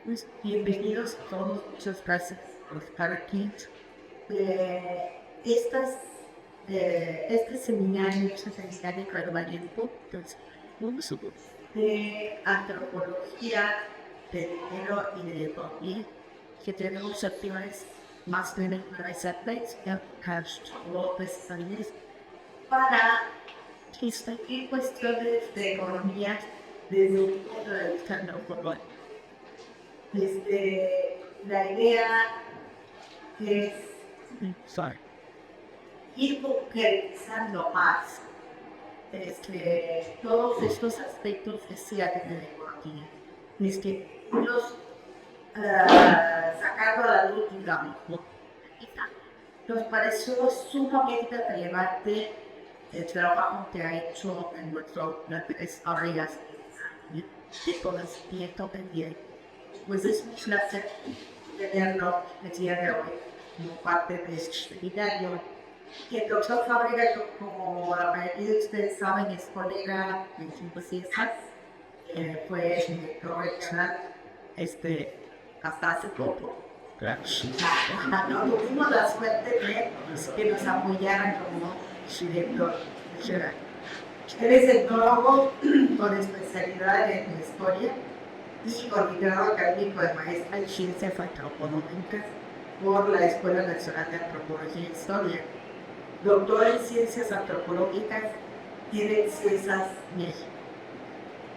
Pues bienvenidos a todos, muchas gracias por estar aquí. Estas, este seminario es un seminario permanente, entonces, un grupo de antropología, de género y de economía, que tenemos actividades más de universidades, López Sánchez, para discutir cuestiones de economía desde un punto de vista no formal. La idea es ir concretizando más todos estos aspectos que se hacen de la economía. Los sacando a la luz, digamos, nos pareció sumamente relevante el trabajo que ha hecho en nuestras áreas de conocimiento pendiente. Pues es un placer tenerlo el día de hoy como parte de este seminario. Que el doctor Fábrega, como la mayoría de ustedes saben, es colega de Simposiesas, fue director hasta hace poco. No tuvimos la suerte de que nos apoyaran como director general. Él es etnólogo con especialidad en historia y coordinador académico de maestra en ciencias antropológicas por la Escuela Nacional de Antropología e Historia. Doctor en ciencias antropológicas tiene Ciencias México.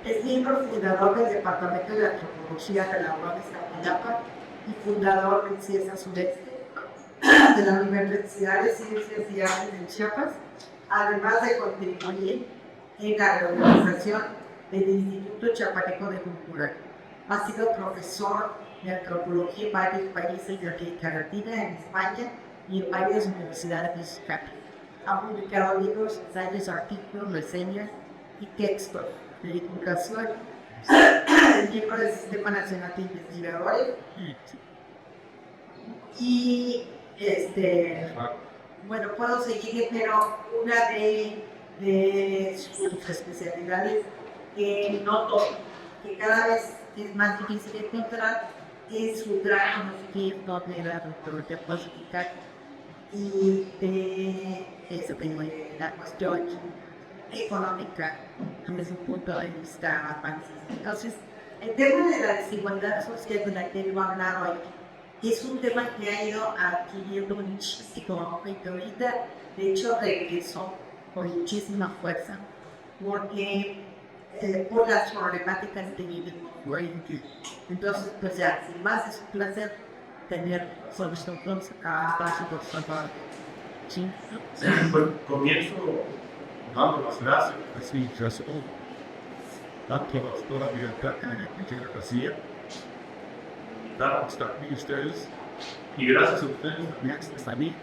Es miembro fundador del Departamento de Antropología de la UAM Iztapalapa y fundador de Ciencias Sureste de la Universidad de Ciencias y Artes en Chiapas, además de contribuir en la reorganización del Instituto Chiapaneco de Cultura. Ha sido profesor de antropología en varios países de América Latina, en España y en varias universidades mexicanas. Ha publicado libros, ensayos, artículos, reseñas y textos de divulgación. Es miembro del Sistema Nacional de Investigadores. Y bueno, puedo seguir, pero una de sus especialidades que noto que cada vez es más difícil de encontrar es su gran conocimiento de la antropología clasificada y de la cuestión económica desde un punto de vista avanzado. Entonces, el tema de la desigualdad social de la que él va a hablar hoy es un tema que ha ido adquiriendo muchísimo aumento ahorita. De hecho, regresó con muchísima fuerza porque por las problemáticas de vida. Entonces, pues ya, sin más, es un placer tener sobre nosotros a Básico Salvador. Sí. Pues comienzo dando las gracias. Así, gracias. Tanto a la doctora Bianca García, dar hasta aquí ustedes, Y gracias a ustedes. gracias a mí.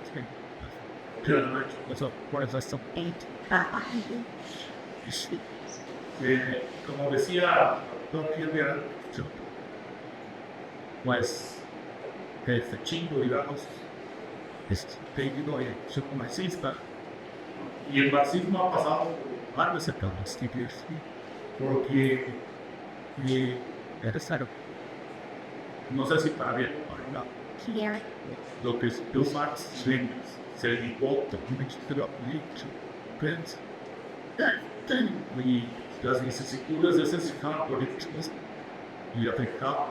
Eso, por eso son 8. Como decía Don Gilbert, pues, este chingo, digamos, debido a su marxista, y el marxismo ha pasado varios etapas, porque empezaron, no sé si para bien o para mal. lo que es Bill Marx se dedicó y las vicisitudes de ese sistema político y afectaba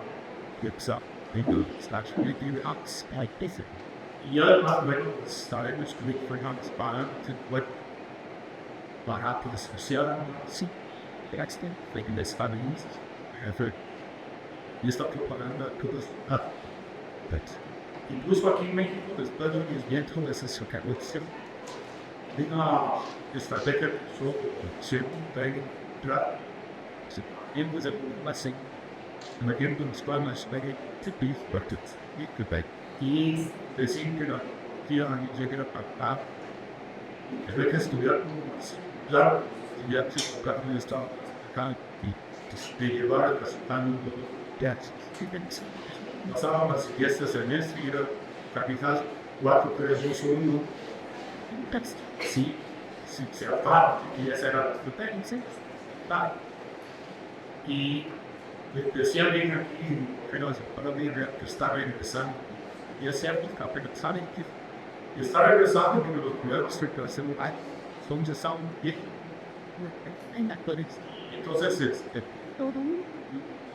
Y además, bueno, sabemos que fue inspirado para que la sociedad sí, en las familias, y está preparando a todos. incluso aquí en México, Después de un movimiento de esa revolución, una estrategia de siempre tiempos de población, metiendo los planes de tipos y decir que la tierra llega a acá, hay que estudiar claro, ya se toca en el estado acá y de llevar al resultado de pasaban las fiestas en este y era capitán 4, 3, 2, 1. sí, Se apaga y esa era la estrategia. Y decía bien aquí apenas para mí que está regresando. Y es cierto que apenas saben que está regresando porque los primeros situación hay, son ya son bien. entonces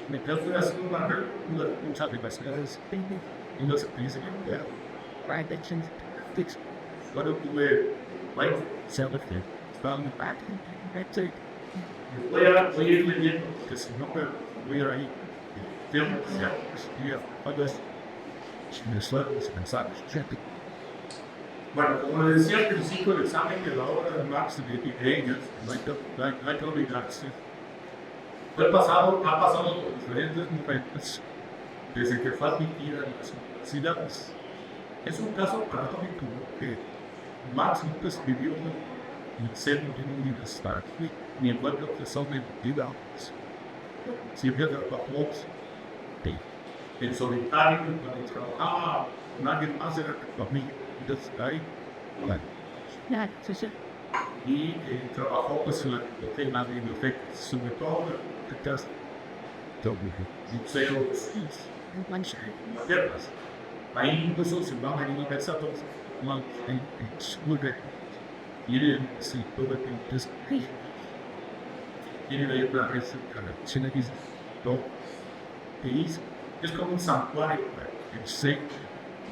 Me tengo que hacer muchas universidades y no se piensa que private things. Cuando tuve like self-care, found back that's it. voy a ir leyendo Que si no voy a ir, tengo que ir a otras mensajes, bueno, como les decía al principio, el examen de la obra de Marx de Engels la autoridad, ha pasado por diferentes momentos desde que fue admitida en las universidades. Es un caso paradójico que Marx nunca escribió en el seno de una universidad, ni en pueblo que son entidades. Siempre trabajó en solitario, cuando trabajaba con alguien más era conmigo. Entonces, ahí, bueno. Y trabajó pues en la biblioteca, sobre todo en las museos modernas. Ahí incluso se van a ir pensados en su y en el todo el tiene ahí una red chinesis todo es como un santuario en sí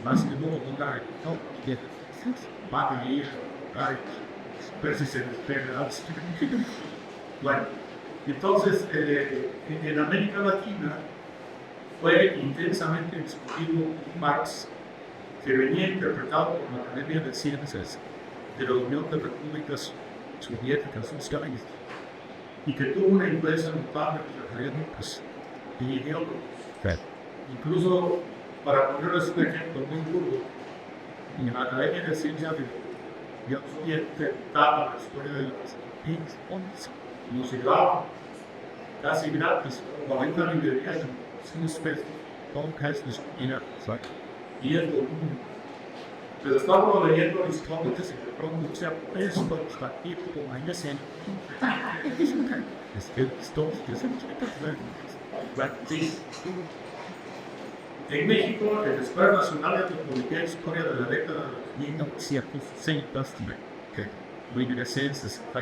más que un lugar va a ir pero si se despega bueno entonces en América Latina fue intensamente discutido Marx que venía interpretado por la Academia de Ciencias de la Unión de Repúblicas Soviéticas Socialistas y que tuvo una influencia notable en los académicos y ideólogos. Incluso, para ponerles un ejemplo muy duro, en la Academia de Ciencias de la Unión Soviética daba la historia de las nos llevaba casi gratis 40 librerías sin especie, todo casi y es lo único. Pero estamos leyendo los cómics y de pronto se aprecia por estar aquí como hay escena. Es que esto es en México, en la Escuela Nacional de Antropología e Historia de la década de 1960, que muy interesantes, a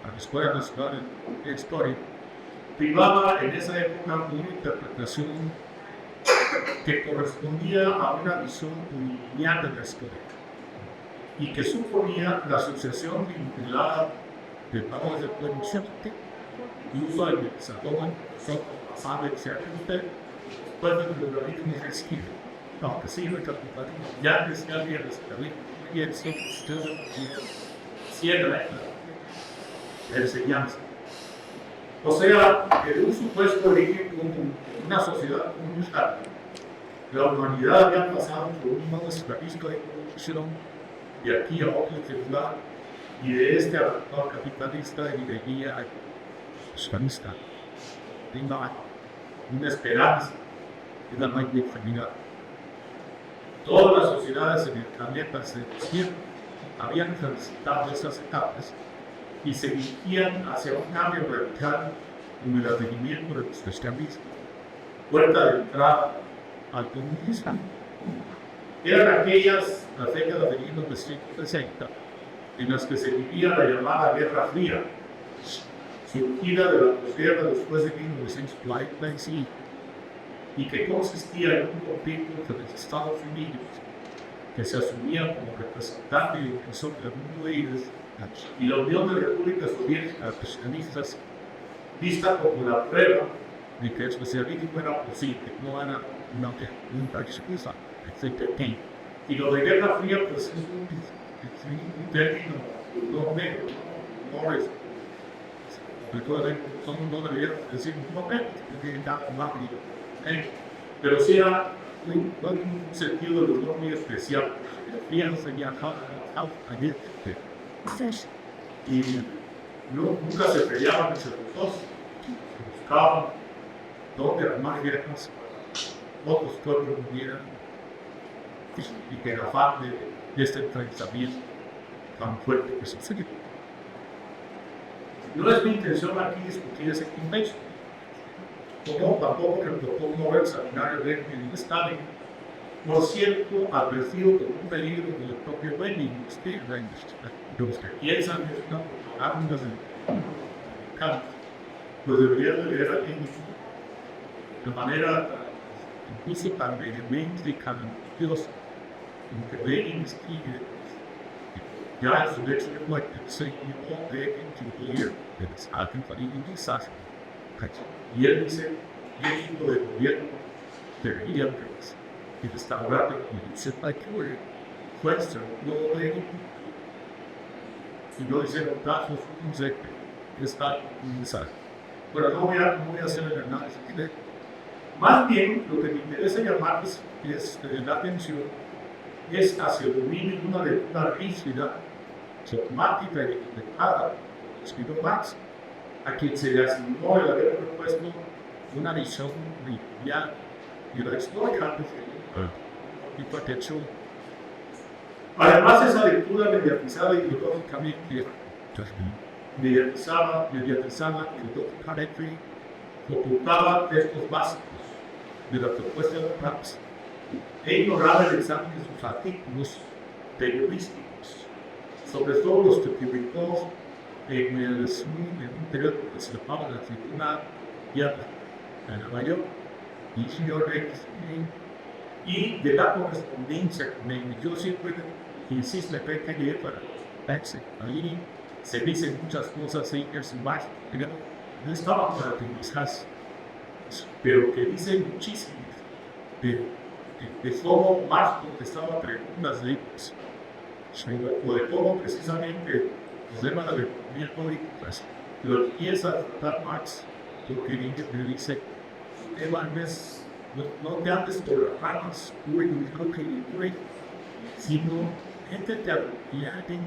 la Escuela Nacional de Historia, privaba en esa época una interpretación que correspondía a una visión lineal de la historia y que suponía la asociación vinculada de pagos de producción y uso del desarrollo pasado exactamente después del pluralismo existido. No, que sí, el capitalismo ya decía bien y el cierra la enseñanza. O sea, de un supuesto origen como una sociedad comunista. La humanidad había pasado por un modo esclavista de producción de aquí a otro celular y de este al capitalista y de guía al esclavista. Tenga una esperanza de la magnificidad. Todas las sociedades en el planeta se habían transitado esas etapas y se dirigían hacia un cambio radical en el advenimiento de los esclavistas. Puerta de entrada al comunismo. Eran aquellas las décadas de 1960 en las que se vivía la llamada Guerra Fría, surgida de la posguerra después de 1945 y que consistía en un conflicto entre los Estados Unidos, que se asumía como representante y defensor del mundo libre, y la Unión de Repúblicas Soviéticas Socialistas, vista como la prueba de que el socialismo era posible, no era una excusa, etc. Y lo de Guerra Fría pues, es un término no negro, no es. Recuerden, no debería decir no negro, porque da un ámbito. Pero sí era un sentido de lo muy especial. Fíjense ya y nunca se peleaban entre los dos, buscaban dónde armar guerras, otros pueblos murieran y que el afán de este enfrentamiento tan fuerte que sucedió. No es mi intención aquí discutir ese contexto. como tampoco le tocó mover el seminario de Stalin, por cierto, advertido por un peligro del propio Lenin, los que piensan que es una propaganda del campo, pues deberían de leer aquí de manera principalmente calamitosa, en que Lenin escribe ya en su letra reflected, saying all day into the year, that es algo para individualizar. Y él dice, y el tipo de gobierno debería que restaurar y se facture fuerza, no de y no dice los datos, un sector, está individualizado. Pero no voy a hacer el análisis. Más bien, lo que me interesa llamar es la atención es hacia el dominio de una lectura rígida, dogmática y equilibrada, escrito Marx, a quien se le asignó el haber propuesto una visión lineal y la historia y protección. Además, esa lectura mediatizada ideológicamente, mediatizada ideológicamente, ocultaba textos básicos de la propuesta de Marx e ignoraba el examen de sus artículos periodísticos, sobre todo los que publicó en el interior que se llamaba la Tribuna Diaria en Nueva York, y de la correspondencia con él. Yo siempre insisto en que para Pepsi, ahí se dicen muchas cosas y más, pero no estaba para utilizarse, pero que dicen muchísimas de cómo Marx contestaba preguntas de ellos, o de cómo precisamente los temas de la economía política lo empieza a tratar Marx, porque le dice, Evans, no te andes por las ramas, sino gente te apropiaten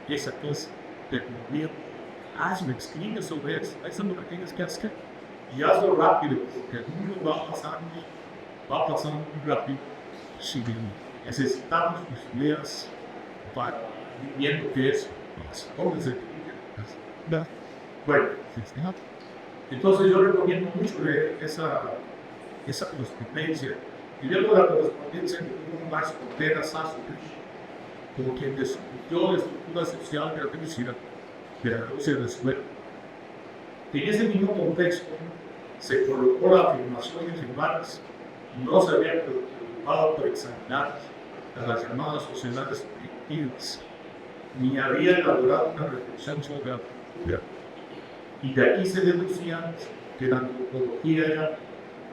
esa cosa de economía. Hazme, escribe sobre eso es lo que tienes que hacer. Y hazlo rápido, porque el mundo va pasando muy rápido. Si necesitamos tus ideas para viendo que es bueno, entonces yo recomiendo mucho esa correspondencia. Y luego la correspondencia que tuvo Max Ortega Sasso, como quien descubrió la estructura social de la Venezuela de la Rusia del suelo. En ese mismo contexto se colocó la afirmación en que Marx no se había preocupado por examinar a las llamadas sociedades primitivas, ni había elaborado una reflexión sobre la cultura. Y de aquí se deducía que la antropología era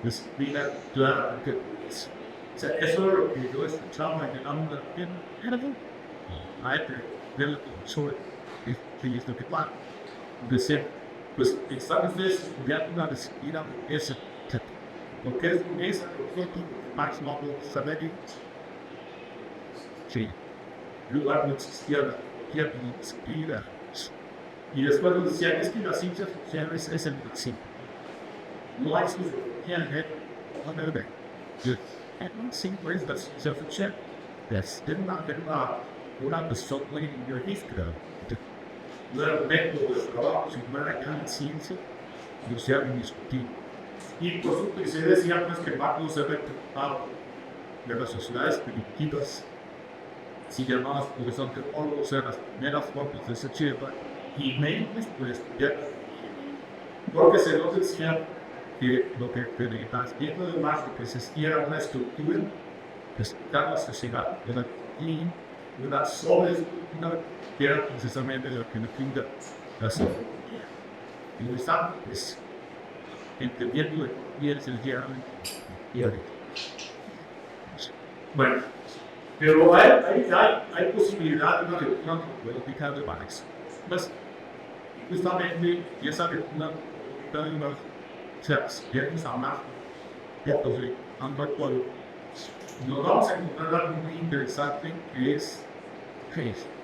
disciplina claramente burguesa. O sea, eso es lo que yo escuchaba en el aula de del profesor que es lo que va a decir, pues están ustedes estudiando una disciplina burguesa, porque es burguesa, porque Marx no lo sabía. Sí, en lugar no existía la disciplina. Y después nos decían, es que las ciencias sociales es el principio. No hay sociología en el mundo. No siempre es la ciencia social. Debe haber una persona ideológica. No era un método de trabajo, sino era gran ciencia y se había discutido. Y por supuesto, se decía pues, que Marx no se había preocupado de las sociedades primitivas, si llamadas por los antropólogos, eran las primeras formas de ese chiva. Y menos por estudiar, porque se nos decía que lo que estás viendo de más que existía era una estructura que estaba la sociedad y una sobreestructura que era precisamente lo que nos brinda la sociedad. Y lo estamos pues, entendiendo y el y bueno, pero hay posibilidad de una lectura política de Marx. Pues, justamente, y esa lectura se viernes a más, entonces, nos vamos a encontrar algo muy interesante que es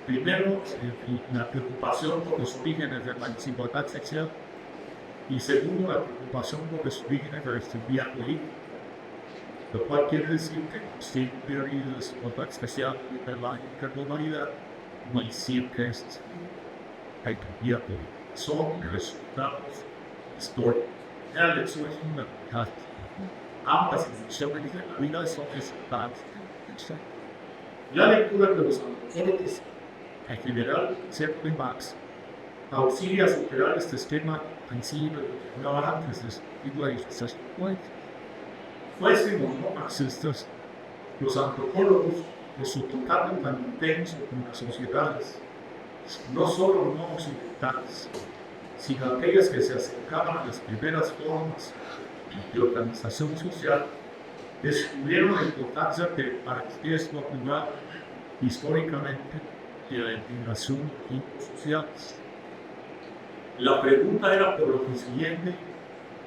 primero, la preocupación por los orígenes de la desigualdad sexual y segundo, la preocupación por los orígenes de la estudiar política, lo cual quiere decir que si teoría de desigualdad especial de la interglobalidad no hay siempre hay que son resultados históricos. primera lección es una ambas la lectura que los autores en general siempre más auxilia a superar este esquema principio de no antes de igualización. Fuésemos no marxistas, los antropólogos nos ocupaban tan intenso con las sociedades, no solo no occidentales, sino aquellas que se acercaban a las primeras formas de organización social, descubrieron la importancia que pareciese lugar históricamente de la integración de grupos sociales. La pregunta era por lo siguiente: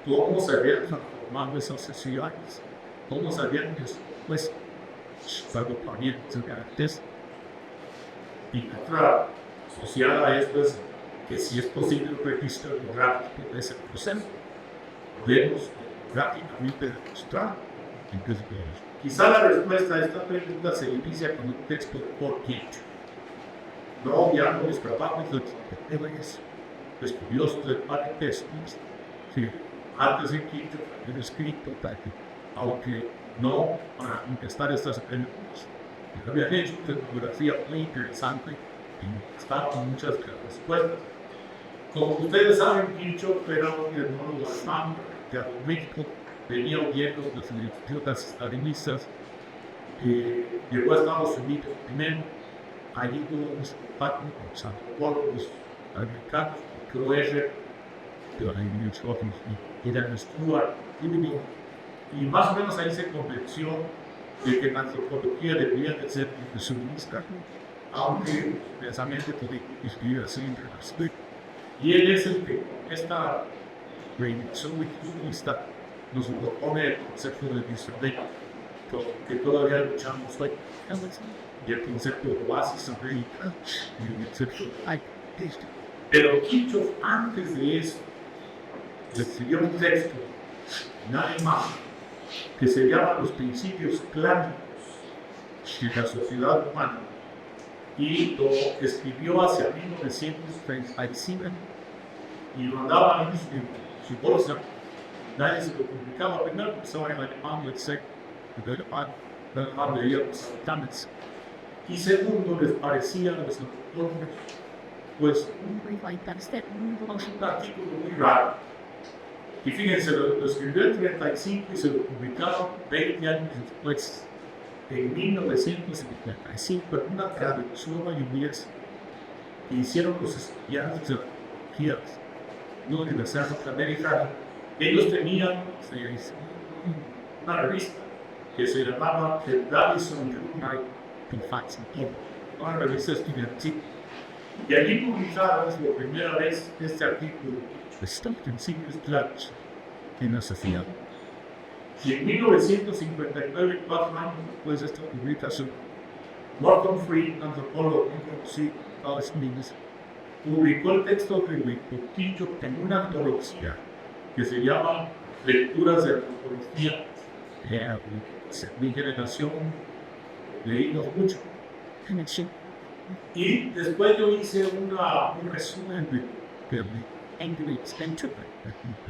¿cómo se habían transformado esas sociedades? ¿Cómo se habían después agrupamientos de caracteres? Y otra asociada a esto es que si es posible un registro demográfico de ese proceso, podemos gráficamente demostrar. Quizá la respuesta a esta pregunta se inicia con un texto de Paul Kitch, no obviando los trabajos de los estudiosos de parentescos, que antes de Kitch habían escrito, aunque no para contestar estas preguntas. Había hecho una bibliografía muy interesante y está con muchas respuestas. Como ustedes saben, Kitch era un etnólogo alemán que a México venía huyendo de las instituciones estalinistas, llegó a Estados Unidos primero, allí tuvo un contacto con los antropólogos americanos, Kroeger, que eran Stuart, y más o menos ahí se convenció de que la antropología debía de ser impresionista, aunque precisamente podía escribir así entre las dos. Y él es el que esta reivindicación impresionista nos propone el concepto de disfrute, que todavía luchamos hoy, y el concepto de oasis americano, y el concepto de pero Kitch, antes de eso, escribió un texto, nada más, que se llama Los principios clásicos de la sociedad humana, y lo escribió hacia 1935 y lo andaba en su bolsa. Nadie se lo publicaba primero, empezaba en alemán, leía los dictámenes. Y segundo, les parecía a los autores, pues, un artículo muy raro. Y fíjense, lo escribió en 35 y se lo publicaron 20 años después, en 1975, en una traducción mayonesa que hicieron los estudiantes de la Universidad Norteamericana. Ellos tenían una revista que se llamaba The Davison Journal Infantil, una revista estudiantil. Y allí publicaron por primera vez este artículo, The Principios Claros en la sociedad. Y en 1959, 4 años después de esta publicación, Morton Free, antropólogo conocido en Estados Unidos, publicó el texto de Kitch en una antología que se llama Lecturas de Antropología. Mi generación leímos mucho. Y después yo hice un resumen de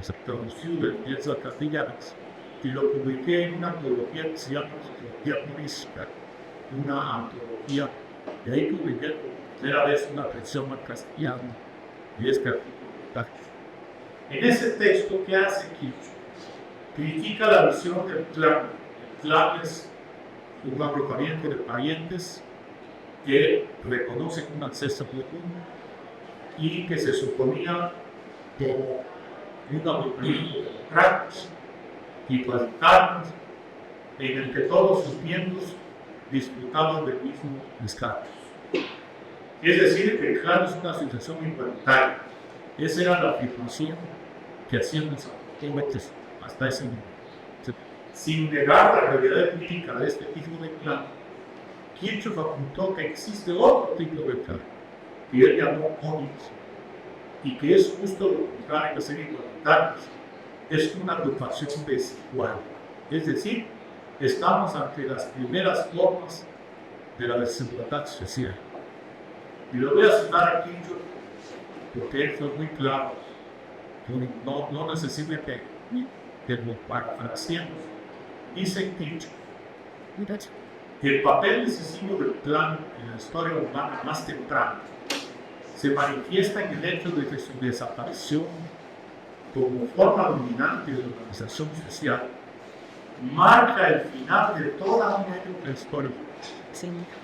se tradució de piezas castellanas y lo publiqué en una antología que se llama Antología Turística, una antología, y ahí publiqué por primera vez una versión en castellano y es capítulo. En ese texto, ¿qué hace Kitch? Critica la visión del clan. El clan es un agrupamiento de parientes que reconocen un acceso profundo y que se suponía como un agrupamiento democrático y igualitario en el que todos sus miembros disfrutaban del mismo estatus. Es decir, que el clan es una asociación igualitaria. Esa era la afirmación que hacían los antropólogos hasta ese momento. Sin negar la realidad empírica de este tipo de clan, Kitch apuntó que existe otro tipo de clan, que él llamó códigos, y que es justo lo contrario de ser igualitarios. Es una agrupación desigual. Es decir, estamos ante las primeras formas de la desigualdad social. Y lo voy a citar aquí porque esto es muy claro. No necesariamente de los parafraseanos, dicen que Muchas el papel decisivo del plan en la historia humana más temprana se manifiesta en el hecho de que su desaparición como forma dominante de la organización social marca el final de toda una historia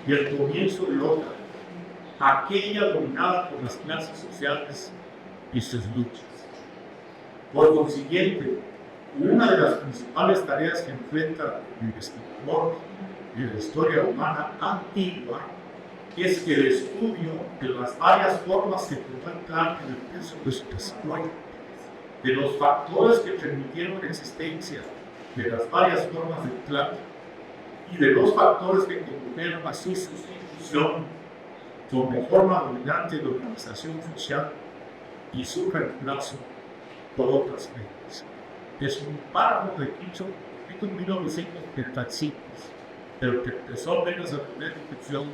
y el comienzo de otra, aquella dominada por las clases sociales y sus luchas. Por consiguiente, una de las principales tareas que enfrenta el investigador de la historia humana antigua es el estudio de las varias formas que presentan en el peso de su desarrollo, de los factores que permitieron la existencia de las varias formas del plan y de los factores que condujeron a su sustitución como forma dominante de organización social y su reemplazo por otras medidas. Es un párrafo de Quito en 1935, pero que empezó apenas a tener discusión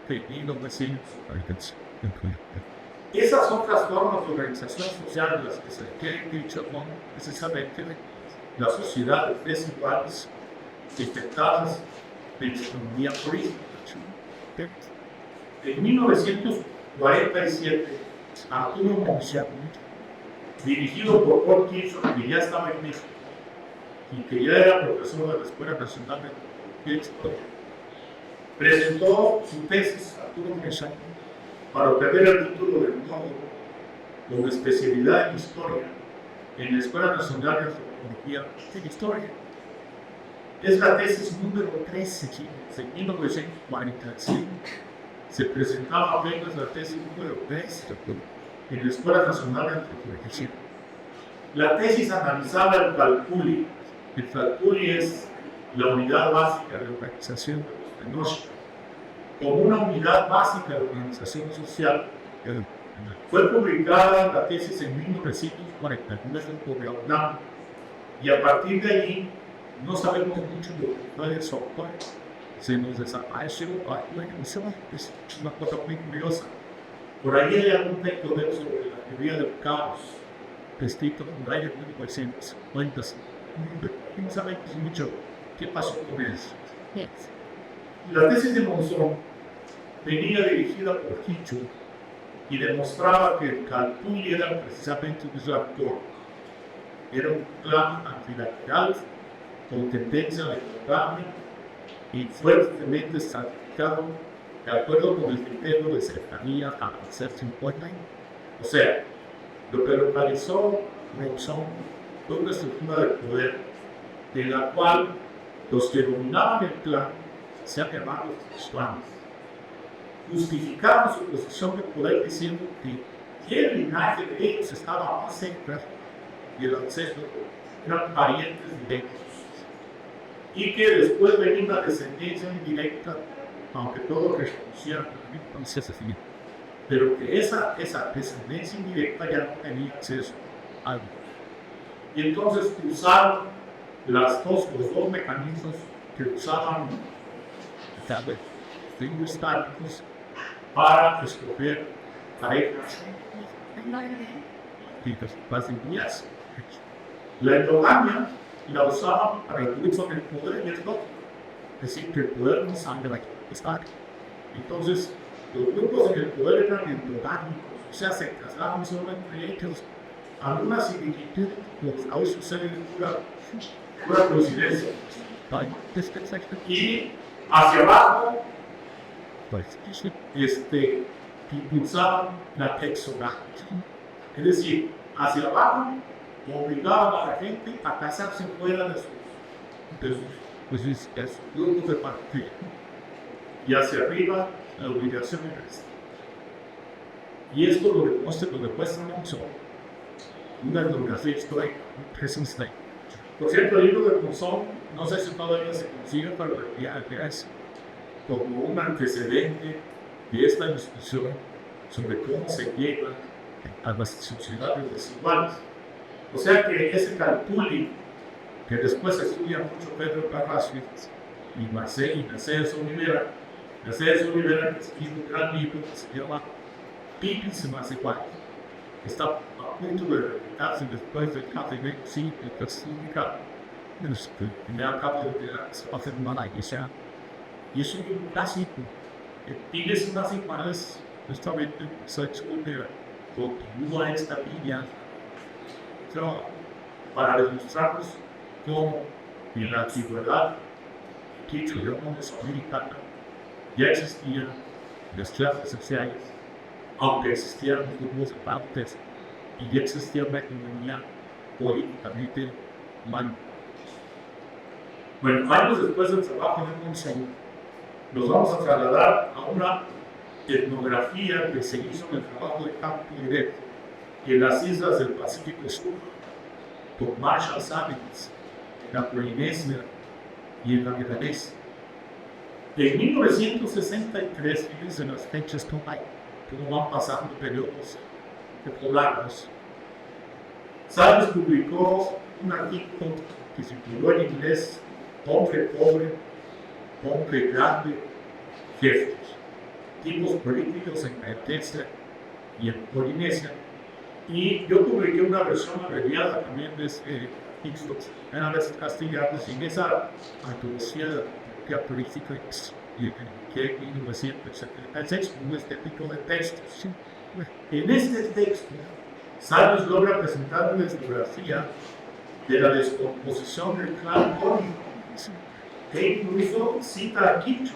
en 1940. Esas otras formas de organización social de las que se requiere dicho son precisamente las sociedades desiguales infectadas de economía política. En 1947, Arturo Monsiano, dirigido por Paul Kirchhoff, que ya estaba en México y que ya era profesor de la Escuela Nacional de Historia, presentó su tesis Arturo Monsiano para obtener el título de módulo con especialidad en Historia en la Escuela Nacional de Antropología en Historia. Es la tesis número 13 de 1945. Se presentaba apenas la tesis número 3 en la Escuela Nacional de Antropología. La tesis analizaba el calculi. El calculi es la unidad básica de organización de los como una unidad básica de organización social. Fue publicada la tesis en 1949 por la UNAM y a partir de allí no sabemos mucho de su autor. Se nos desapareció es una cosa muy curiosa. Por ahí hay algún texto de él sobre la teoría del caos, escrito en el año 1950. No sabemos mucho qué pasó con eso. La tesis de Monzón venía dirigida por Hicho y demostraba que el calculi era precisamente un actor. Era un plan antilateral con tendencia a la y fuertemente estratificado de acuerdo con el criterio de cercanía a ser 50. O sea, lo que localizó Monzón fue una estructura de poder de la cual los que dominaban el plan se han llamado los clanes. Justificaron su posición de poder diciendo que el linaje de ellos estaba más cerca y el ancestro eran parientes directos y que después venía una descendencia indirecta, aunque todos reconocieran la misma civil, pero que esa descendencia indirecta ya no tenía acceso a algo. Y entonces usaron los dos mecanismos que usaban los tácticos para escoger parejas y facilidades. La endogamia la usaban para incluir sobre el poder y el otro. Es decir, que el poder no sale de la está. Entonces, los grupos en el poder eran endogámicos, o sea, se casaban solo entre ellos. Alguna similitud pues, aún sucede en pura coincidencia. Y hacia abajo, impulsaban la texogamia. Es decir, hacia abajo obligaban a la gente a casarse fuera de sus grupos de partido. Y hacia arriba, la obligación es. Y esto lo demuestra mucho una etnografía histórica presente. Por cierto, el libro de Monzón, no sé si todavía se consigue, pero ya es como un antecedente de esta discusión sobre cómo se llega a las sociedades desiguales. O sea que ese calculi, que después estudia mucho Pedro Carrasco y Mercedes Olivera, que escribió un gran libro que se llama Pipis más igual. Está a punto de retirarse después del café sí, que significa en la capa de la hacer mala iglesia. Y eso es un clásico. Tienes unas semanas, justamente, se esconde, continúa esta línea, para demostrarnos cómo en la antigüedad, que llamamos americana, ya existían las clases sociales, aunque existían los grupos de partes y ya existía una economía políticamente humana. Bueno, años después del trabajo en Monsanto, nos vamos a trasladar a una etnografía que se hizo en el trabajo de campo directo en las islas del Pacífico Sur por Marshall Samuels, en la Polinesia y en la Melanesia. En 1963, fíjense las fechas cómo van pasando periodos largos, Samuels publicó un artículo que se tituló en inglés Hombre pobre, hombre grande, jefes, tipos políticos en Melanesia y en Polinesia. Y yo publiqué una versión abreviada también de ese texto, en las castellanas, en esa antología política que en 1976, un este tipo de textos. En este texto, Samuels logra presentar una etnografía de la descomposición del clan Komi, que incluso cita a Quicho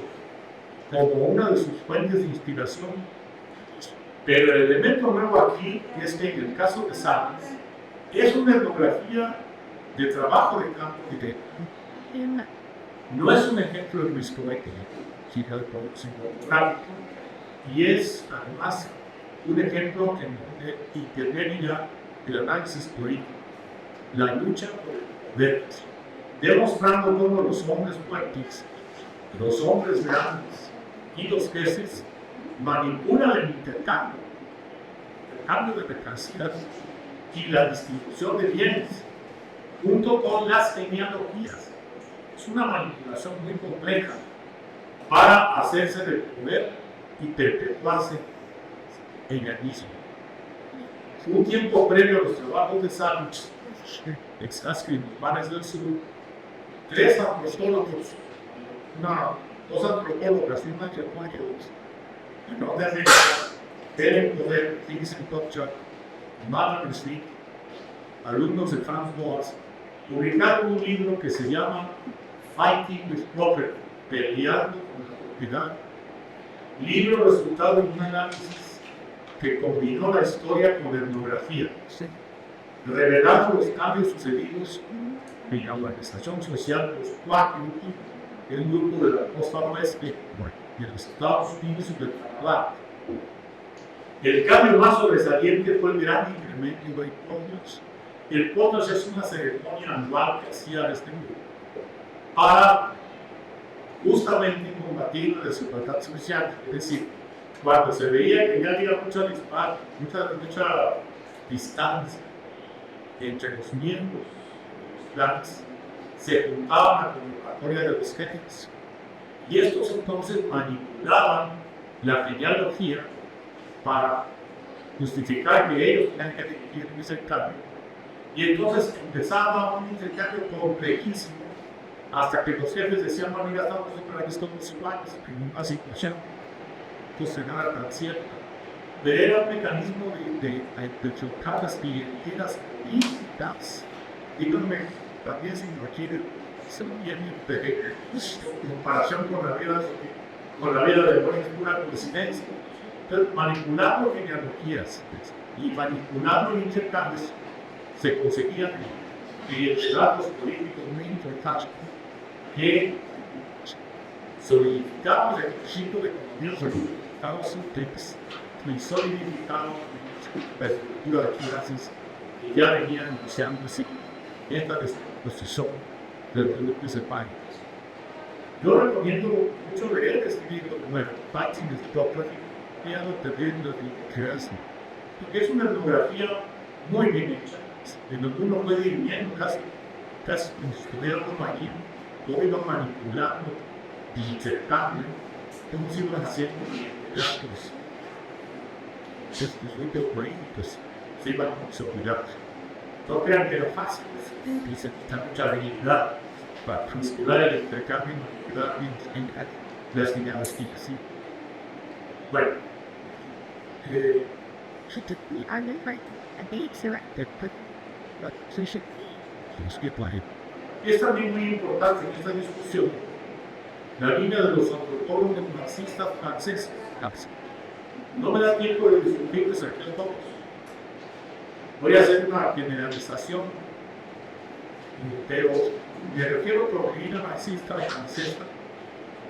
como una de sus fuentes de inspiración. Pero el elemento nuevo aquí es que en el caso de Samuels es una etnografía de trabajo de campo directo. No es un ejemplo de miscoetia, sino práctico, y es además un ejemplo que intervenirá el análisis político, la lucha por el poder, demostrando cómo los hombres fuertes, los hombres grandes y los jefes manipulan el intercambio de mercancías y la distribución de bienes, junto con las genealogías. Es una manipulación muy compleja para hacerse del poder y perpetuarse en el mismo. Un tiempo previo a los trabajos de Samuels, en los mares del sur, tres antropólogos, dos antropólogas y una antropóloga, no de el poder, Vincent Topchak, Martin Smith, alumnos de Franz Boas, publicaron un libro que se llama Fighting with Property, peleando con la propiedad, libro resultado de un análisis que combinó la historia con la etnografía, revelando los cambios sucedidos en la organización social de los cuatro grupos, el grupo de la costa oeste de los Estados Unidos y del Canadá. El cambio más sobresaliente fue el gran incremento de potros. El potros es una ceremonia anual que hacía este grupo para justamente combatir la desigualdad social. Es decir, cuando se veía que ya había mucha distancia entre los miembros, los clanes, se juntaban a la convocatoria de los jefes y estos entonces manipulaban la genealogía para justificar que ellos tenían que dirigir ese cambio. Y entonces empezaba un intercambio complejísimo hasta que los jefes decían: no, mira, estamos para que estos musulmanes, en una situación pues no era tan cierta. Pero era un mecanismo de chocar las clientelas distintas. Díganme, también se requiere en comparación con la vida de buena pura coincidencia. Entonces, manipulando genealogías y manipulando intercambios se conseguían estratos políticos muy importantes que solidificaban el principio de economía Estados Unidos y solidificaban la estructura de clases que ya venían iniciándose esta disposición del producto de país. Yo recomiendo mucho leer este libro, Fighting with Property, teniendo interés, porque es una etnografía muy bien hecha, en donde uno puede ir viendo casi como si estuviera como allí, cómo iban manipulando, intercambio, cómo se iban haciendo datos, políticos, se iban a seguridad. No crean que era fácil, dice mucha habilidad para considerar el intercambio de las dinámicas. Bueno, es también muy importante en esta discusión la línea de los antropólogos marxistas franceses. No me da tiempo de discutirles aquí a todos. Voy a hacer una generalización, pero me refiero a la línea marxista y francesa,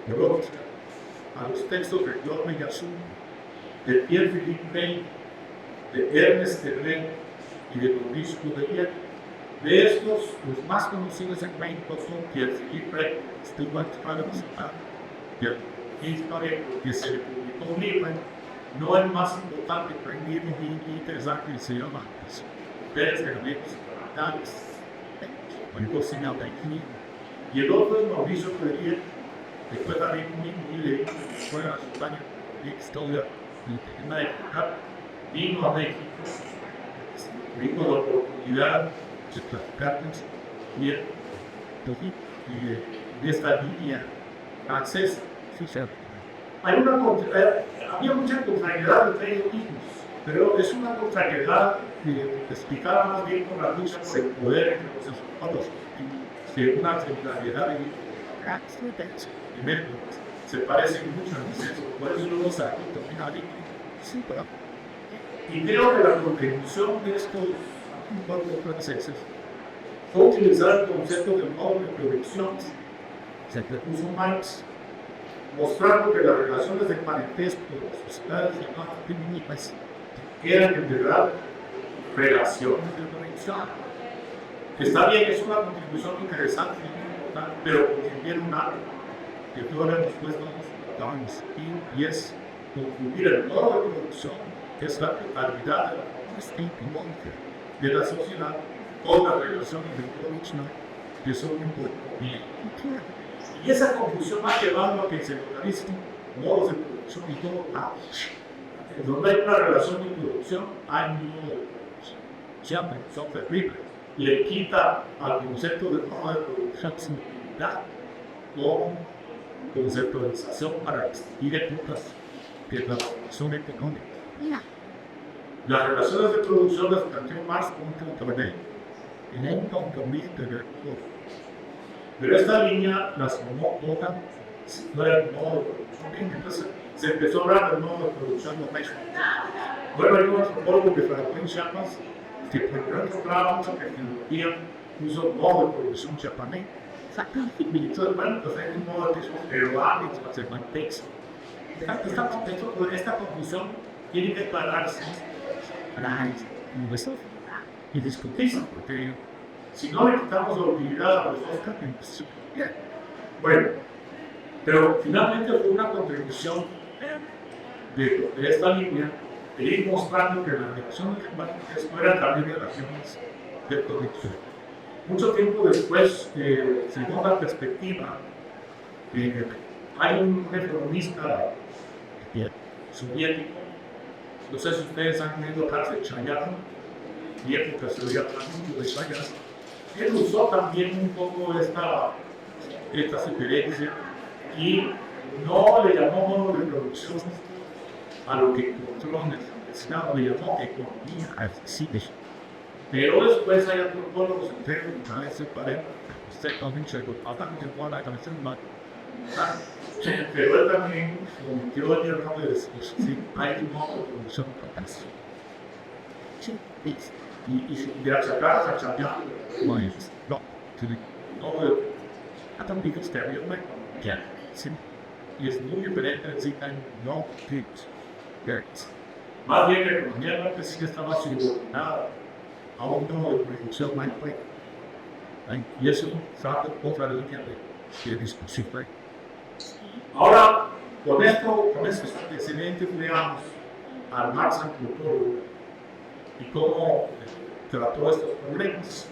teológica, a los textos de Claude Meillassoux, de Pierre-Philippe Bey, de Ernest Terray y de Maurice Goudelier. De estos, los más conocidos en México son Pierre-Philippe Bey, Stuart Adams, que se le publicó un libro, no el más importante, pero un libro muy interesante que se llama Pérez de Amigos Parlamentarios, un señal de aquí. Y el otro es Mauricio Goudelier, que fue también muy leído, fue a España, de historia, en la época, vino a México, vino la oportunidad de platicarnos bien de esta línea francesa. Había mucha contrariedad entre ellos mismos, pero es una contrariedad que explicaba más bien con la lucha por el poder entre los estados, que una contrariedad primero se parecen mucho a nosotros, por eso no los agito, y creo que la contribución de estos pueblos franceses fue utilizar el concepto de modo de producción que puso Marx, mostrando que las relaciones de parentesco de las sociedades llamadas eran en verdad relaciones de producción. Está bien, es una contribución interesante y muy importante, pero contiene un algo que todos después vamos a discutir, y es concluir el modo de producción, que es la totalidad de la sociedad, con las relaciones de producción que son importantes. Y esa conclusión ha llevado a que se localicen modos de producción y todo donde hay una relación de producción, hay un modo de producción. Siempre son terribles. Le quita al concepto de modo de producción simplicidad o conceptualización para distinguir épocas que es la producción económica. Las relaciones de producción las planteó Marx como un torneo, en un compromiso de recursos. Pero esta línea las tomó todas, no era el modo de producción. Entonces se empezó a hablar del modo de producción doméstico. Bueno, hay un antropólogo que Franklin Chapas, que por encontraba mucha tecnología, puso modo de producción japonés. Y entonces, bueno, pues hay un modo de producción peruano y se mantexa. Esta conclusión tiene que pararse y discutirse, porque si no le quitamos la utilidad a los dos capítulos. Bueno, pero finalmente fue una contribución de esta línea de ir mostrando que las relaciones climáticas no eran también relaciones de producción. Mucho tiempo después, según la perspectiva, hay un economista soviético, no sé si ustedes han leído Karl Chayadov, y época se veía mucho de Chayadov. Él usó también un poco esta sugerencia y no le llamó modo de producción a lo que encontró en el Senado, le llamó economía accesible. Pero después hay antropólogos enteros que a veces parecen, pero él también cometió el error de decir, sí, hay un modo de producción y de achacar a Chayadov, y es muy diferente decir no pigs. Más bien que la mierda que sí estaba subordinada a un modo de producción más fuerte. Y eso trata otra línea de discusión. Ahora, con estos antecedentes, veamos al Marx antropólogo y cómo trató estos problemas.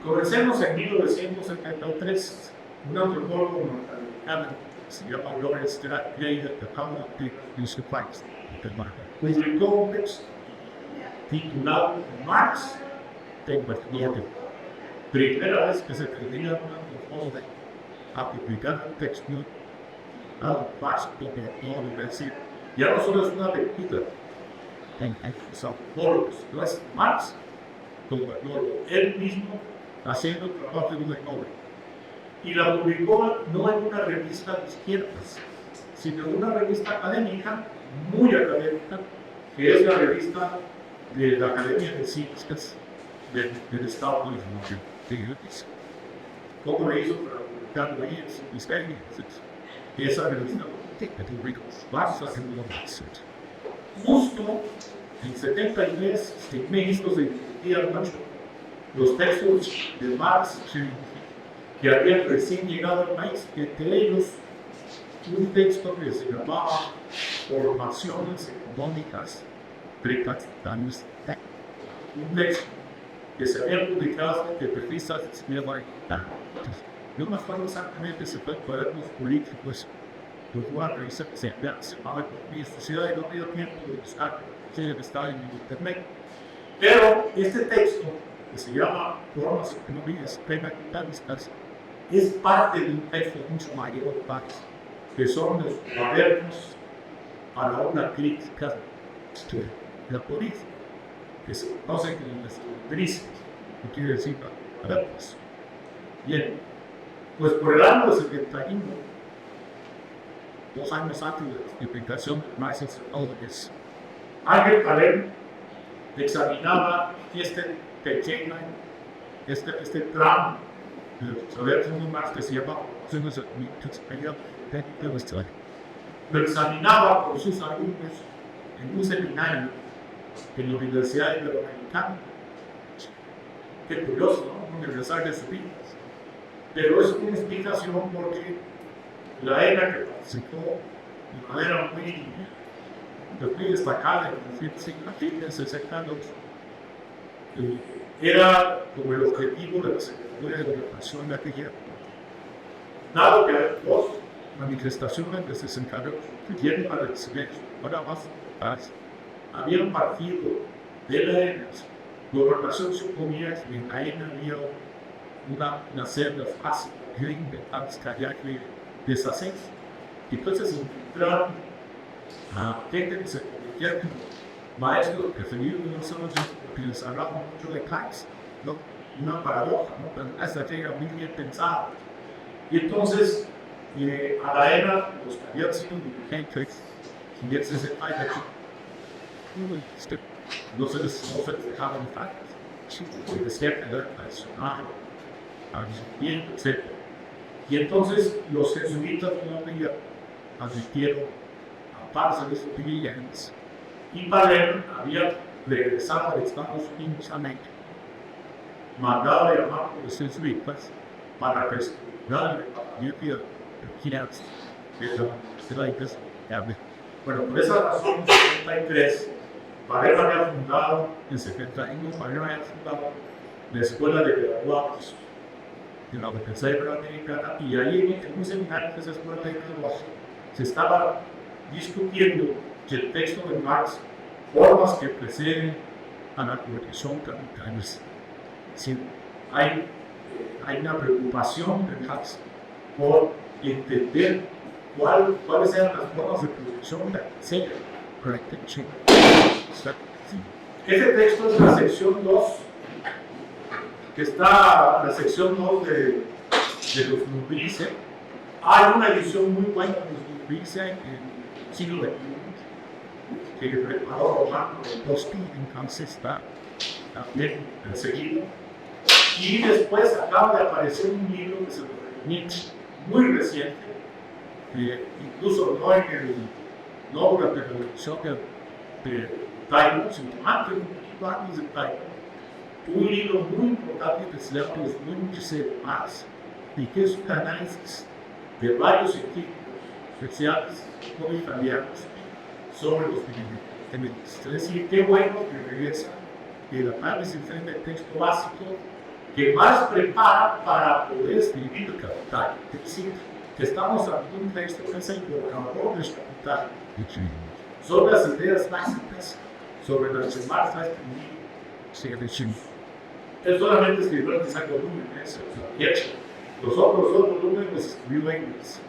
Comencemos en 1973, un antropólogo norteamericano se llama Lawrence Gray de Public Use Publicó un texto titulado Marx de Cuestionamiento. Primera vez que se tenía una moda a publicar un texto a Marx de la universidad. Ya no solo es una lectura, son foros, no es Marx, como él mismo haciendo trabajo de una obra. Y la publicó no en una revista de izquierdas, sino en una revista académica, muy académica, que es la revista de la Academia de Ciencias del Estado de Unidos. ¿Cómo le hizo para publicarlo ahí en su ministerio? Esa revista, justo en 73, en México se discutían mucho los textos de Marx que habían recién llegado al país, entre ellos un texto que se llamaba Formaciones Económicas Precapitalista, un texto que se había publicado de periodistas de no me acuerdo exactamente si fue cuadernos políticos, los guardias se llamaba mi sociedad y no había tiempo de buscar si estaba en internet. Pero este texto, que se llama Formas Económicas Precapitalistas, es parte de un texto mucho mayor, que son los cuadernos para una crítica de la política, que se conoce como las directrices, que quiere decir cuadernos. Bien, pues por el año 71, 2 años antes de la publicación de Marx Extraordinarios, Ángel Palermo examinaba este pequeño, este tramo de saber cómo Marx que se llama lo examinaba con sus alumnos en un seminario en la Universidad Iberoamericana. Qué curioso, ¿no? Universidad de Sevilla. Pero es una explicación porque la ENA que participó de manera muy destacada en los 60 años era como el objetivo de la Secretaría de Gobernación de aquella. Dado que dos manifestaciones de 68 tuvieron para el silencio, ahora más había un partido de la ENA, Gobernación suponía que en la ENA había una celda fácil que había que deshacer. Entonces encontraron a gente que se convirtieron como maestros preferidos de nosotros, que les hablaban mucho de Clarks, ¿no? Una paradoja, ¿no? Pero esta llega muy bien pensada. Y entonces a la ENA, los que habían sido dirigentes, y en 68, no se les dejaban factos, porque decían que era tradicional, etc. Y entonces los jesuitas todavía advirtieron a Paz de sus villanos, y Palermo había regresado a Estados Unidos a México, mandado a llamar a los jesuitas para restaurar la lluvia de la iglesia. Bueno, por esa razón, en 73, Palermo había fundado, en 71, Palermo había fundado la Escuela de Graduados de la Universidad Iberoamericana, y ahí en un seminario que se escuela de graduados se estaba discutiendo que el texto de Marx, formas que preceden a la corrección capitalista. Sí, hay una preocupación de Marx por entender cuáles eran las formas de producción de la corrección. Este texto es la sección 2, que está la sección 2 de los Nubrice. Hay una edición muy buena de los Nubrice en el siglo XXI, que preparó Romano Tosti, entonces está también seguido. Y después acaba de aparecer un libro que se llama Nietzsche, muy reciente, incluso no durante la revolución de Taiwán, sino antes de un poquito antes de Taiwán. Un libro muy importante que se llama Los Índices Marx, y que es un análisis de varios científicos especiales como italianos sobre los feministas. Es decir, qué bueno que regresa el análisis del texto básico que más prepara para poder escribir el capital. Es decir, que estamos ante un texto que es el borrador del capital. Son las ideas básicas sobre las que Marx ha escribido. Servition. Él solamente escribió el quizá volúmenes, y hecho. Los otros dos volúmenes los escribió Engels.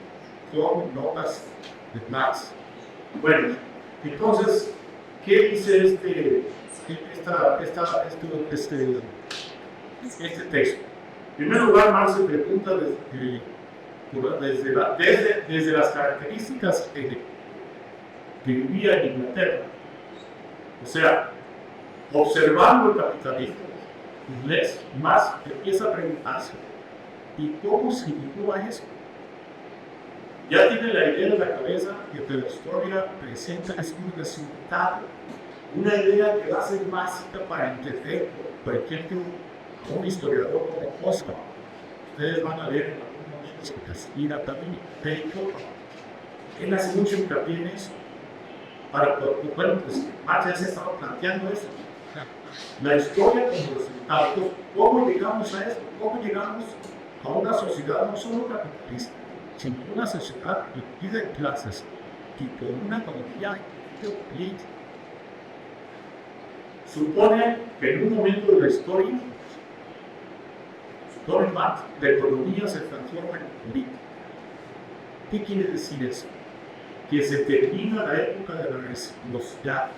Son notas de Marx. Bueno, entonces, ¿qué dice este texto? En primer lugar, Marx se pregunta desde las características que vivía en Inglaterra. O sea, observando el capitalismo inglés, Marx empieza a preguntarse, ¿y cómo se llegó a eso? Ya tiene la idea en la cabeza que la historia presenta un resultado, una idea que va a ser básica para entender, por ejemplo, un historiador como Oscar. Ustedes van a ver en algunas citas, y también Pedro, él hace mucho hincapié en eso. Bueno, pues Marx ya se estaba planteando eso. La historia como resultado. ¿Cómo llegamos a esto? ¿Cómo llegamos a una sociedad no solo capitalista, sino una sociedad dividida en clases y con una economía política? Supone que en un momento de la historia, la economía se transforma en política. ¿Qué quiere decir eso? Que se termina la época de la reciprocidad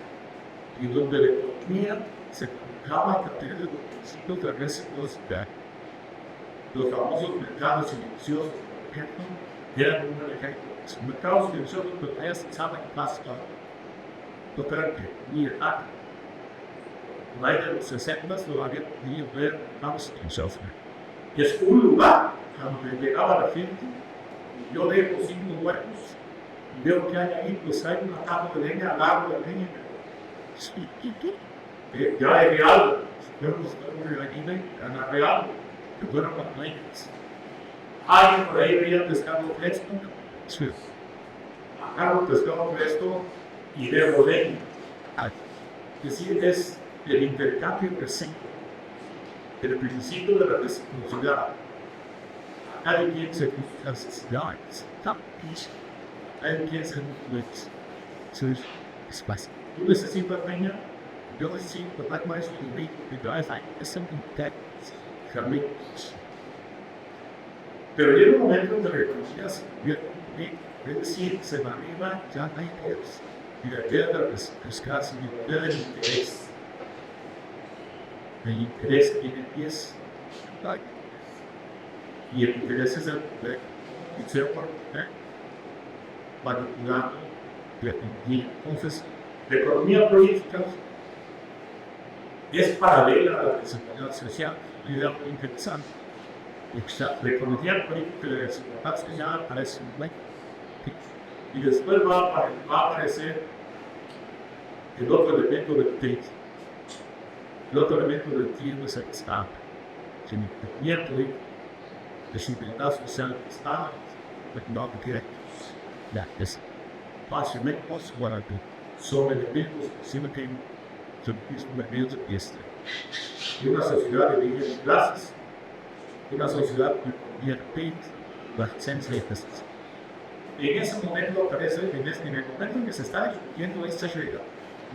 y donde la economía se colocaba a partir de los principios de reciprocidad. Los famosos mercados silenciosos, por ejemplo, eran un ejemplo. Los mercados silenciosos todavía se saben más claro. Totalmente, mira, la de los 60 todavía podía ver mercados silenciosos. Es un lugar a donde llegaba la gente. Yo dejo 5 huevos. Veo que hay ahí, pues hay una tabla de leña, al lado de leña. Ya es real. Vemos aquí en la real, que fueron las leñas. Alguien por ahí veía pescado fresco. Sí. Agarro pescado fresco y dejo leña. Es decir, es el intercambio presente. El principio de la reciprocidad. Cada quien se busca las necesidades. Hay quien se busca sus espacios. Tú necesitas leña, yo necesito más de mí, es something that pero llega un momento donde reconocías, es decir, se va arriba, ya hay interés. Y la guerra es casi el interés. El interés que tiene pies. Y el interés es el poder. Y se manipulando la economía. Entonces, la economía política es paralela a la desigualdad social y es muy interesante. La economía política de la desigualdad social aparece en Blake. Y después va a aparecer el otro elemento del tiempo. El otro elemento del tiempo es el Estado. El entendimiento de desigualdad social del Estado, no directo. Es fácilmente posible son elementos que se mantienen sobre el mismo ambiente. Y una sociedad de líderes clases, una sociedad que repite la esencia de estas. En ese momento aparece, en el momento en que se está discutiendo esta realidad,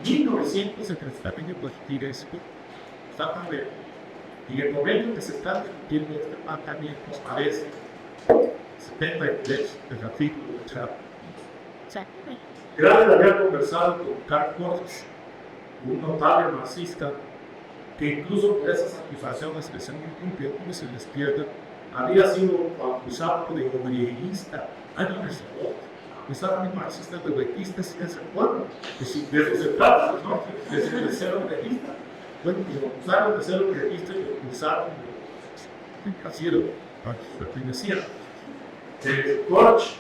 1970 positivo está también. Y en el momento en que se está discutiendo este planteamiento, aparece 73 del capítulo de Chávez. Gravel había conversado con Karl Marx, un notable marxista, que incluso por esas acusaciones que se han se les pierde, había sido acusado de obreirista, acusado de marxista de obreiristas en ese pueblo, que si de eso se trata, ¿no? De ser obreirista. Bueno, lo acusaron de ser obreirista y lo acusaron de financiero, perteneciera. Korch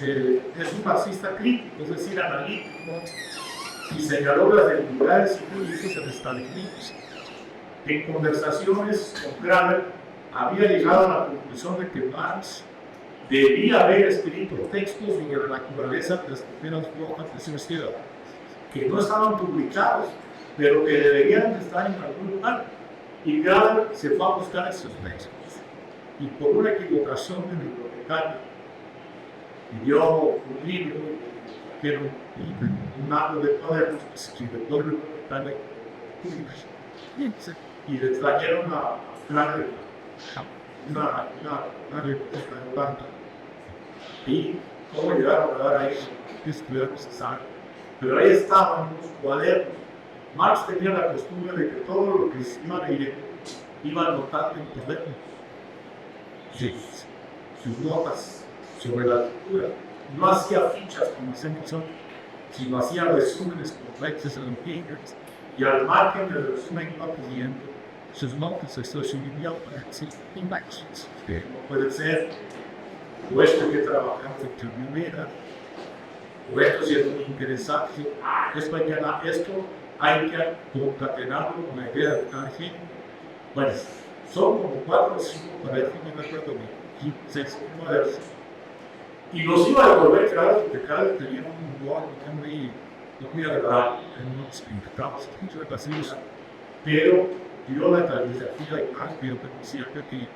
es un marxista crítico, es decir, analítico, y señaló las debilidades y prejuicios en Estados Unidos. En conversaciones con Gravel, había llegado a la conclusión de que Marx debía haber escrito textos sobre la naturaleza de las primeras formas de sociedad, que no estaban publicados, pero que deberían estar en algún lugar. Y Gravel se fue a buscar esos textos. Y por una equivocación en el bibliotecario, dio un libro que era un acto de poder, escribe todo el dale. y le trajeron una planta. Y cómo llegaron a dar ahí, pero ahí estaban los cuadernos. Marx tenía la costumbre de que todo lo que se iba a leer iba anotando en cuaderno. Sí, sus notas sobre la lectura. No hacía fichas como se son, sino hacía resúmenes complejos en fingers. Y al margen del resumen iba poniendo sus notas de sociología para decir imágenes. Puede ser, o esto que trabajaste en tu vida, o esto si es muy interesante, esto hay que concatenarlo con la idea de cada quien. Bueno, son como 4 o 5 cuadernos, no me acuerdo bien, 6 cuadernos. Y los iba a devolver cada vez, porque cada vez tenía un blog muy agradable, en unos pintados, muchos vacíos. Pero yo la caligrafía y cambio, pero siempre que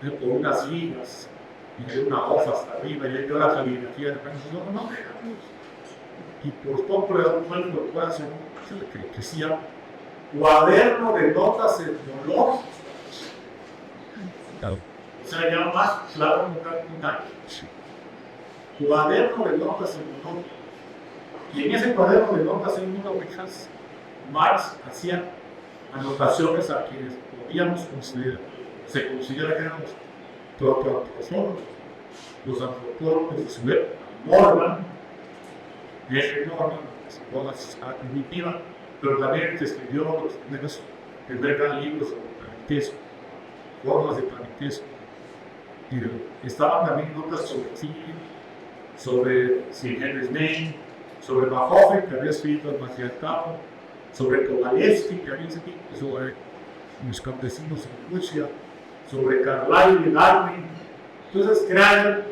por unas líneas y de una hoja hasta arriba, y yo la caligrafía de repente, no, y por poco le da un buen recuerdo que decía cuaderno de notas etnológicas. O sea, ya más claro un año. Cuaderno de notas etnológicas. Y en ese cuaderno de notas etnológicas, Marx hacía anotaciones a quienes podíamos considerar, se considera que éramos protoantropólogos, los antropólogos de su época, Morgan, todas admitiva, pero también que escribió los primeros libros sobre planetismo, formas de planetismo. Y estaban también notas sobre Tiki, sobre Sir Henry Maine, sobre Bachofen, que había escrito el matriarcado, sobre Kovalevsky, que había escrito sobre los campesinos en Rusia, sobre Carlyle y Darwin. Entonces, Craig,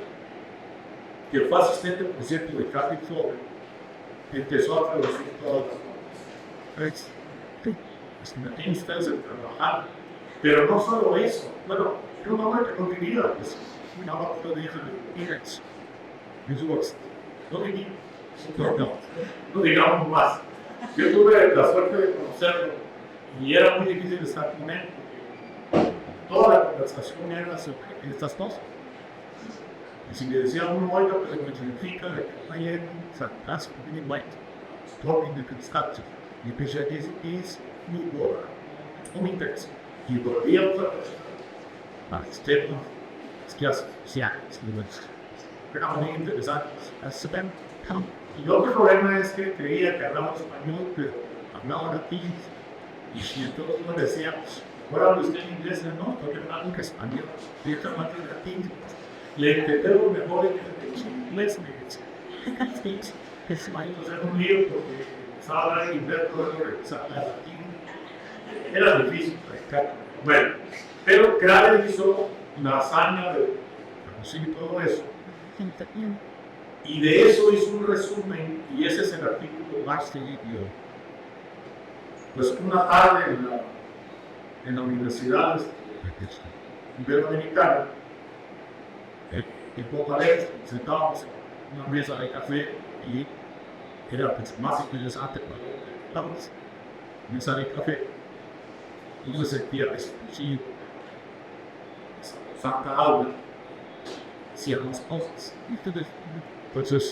que fue asistente, por cierto, de Cathy Flores, empezó a traducir todas las cosas. Ustedes en trabajar, pero no solo eso. Bueno, yo no me continuidad, pues, una otra de ellos, mis works. No digamos más. Yo tuve la suerte de conocerlo y era muy difícil estar con él. Toda la conversación era sobre estas cosas. Y si le decía a uno, oiga, pues me significa que hay sarcasmo en white, talking the constructive, y pensé que es muy bueno, muy interesante. Y volvía a otra cosa. Stephen, es que hace, pero muy interesante. Y otro problema es que creía que hablaba español, pero hablaba latín. Y si entonces no decíamos, ahora usted en inglés, no, porque hablan español, directamente latín. Le entendemos mejor en inglés, es un lío porque estaba en inglés, todo lo que estaba en latín. Era difícil practicar. Bueno, pero Craig hizo la hazaña de traducir todo eso. Y de eso hizo un resumen, y ese es el artículo más seguido. Pues una tarde en la Universidad Iberoamericana, en Popalés, sentábamos en una mesa de café y era pues, más interesante para la mesa de café. Y yo sentía sí, Santa Aula, hacía las cosas. Entonces,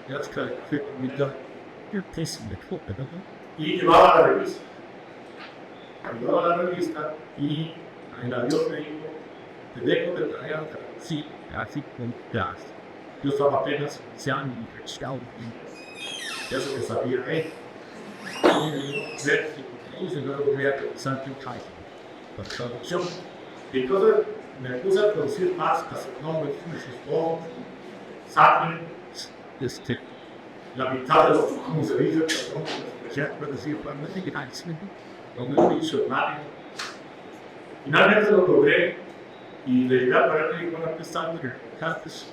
ya es que café conmigo, y llevaba la revista. Llevaba la revista y el avión me dijo, te dejo de traer sí, así con gas. Yo estaba apenas se han infectado. Eso que sabía él. Y luego voy a pensar que hay para traducción. Entonces me puse a producir más nombres, sus ojos, sangre, la mitad de los, como se dice, ya puedo decir, como lo hizo Mario. Finalmente lo logré y le llegué a ponerle con la pestaña de Campus.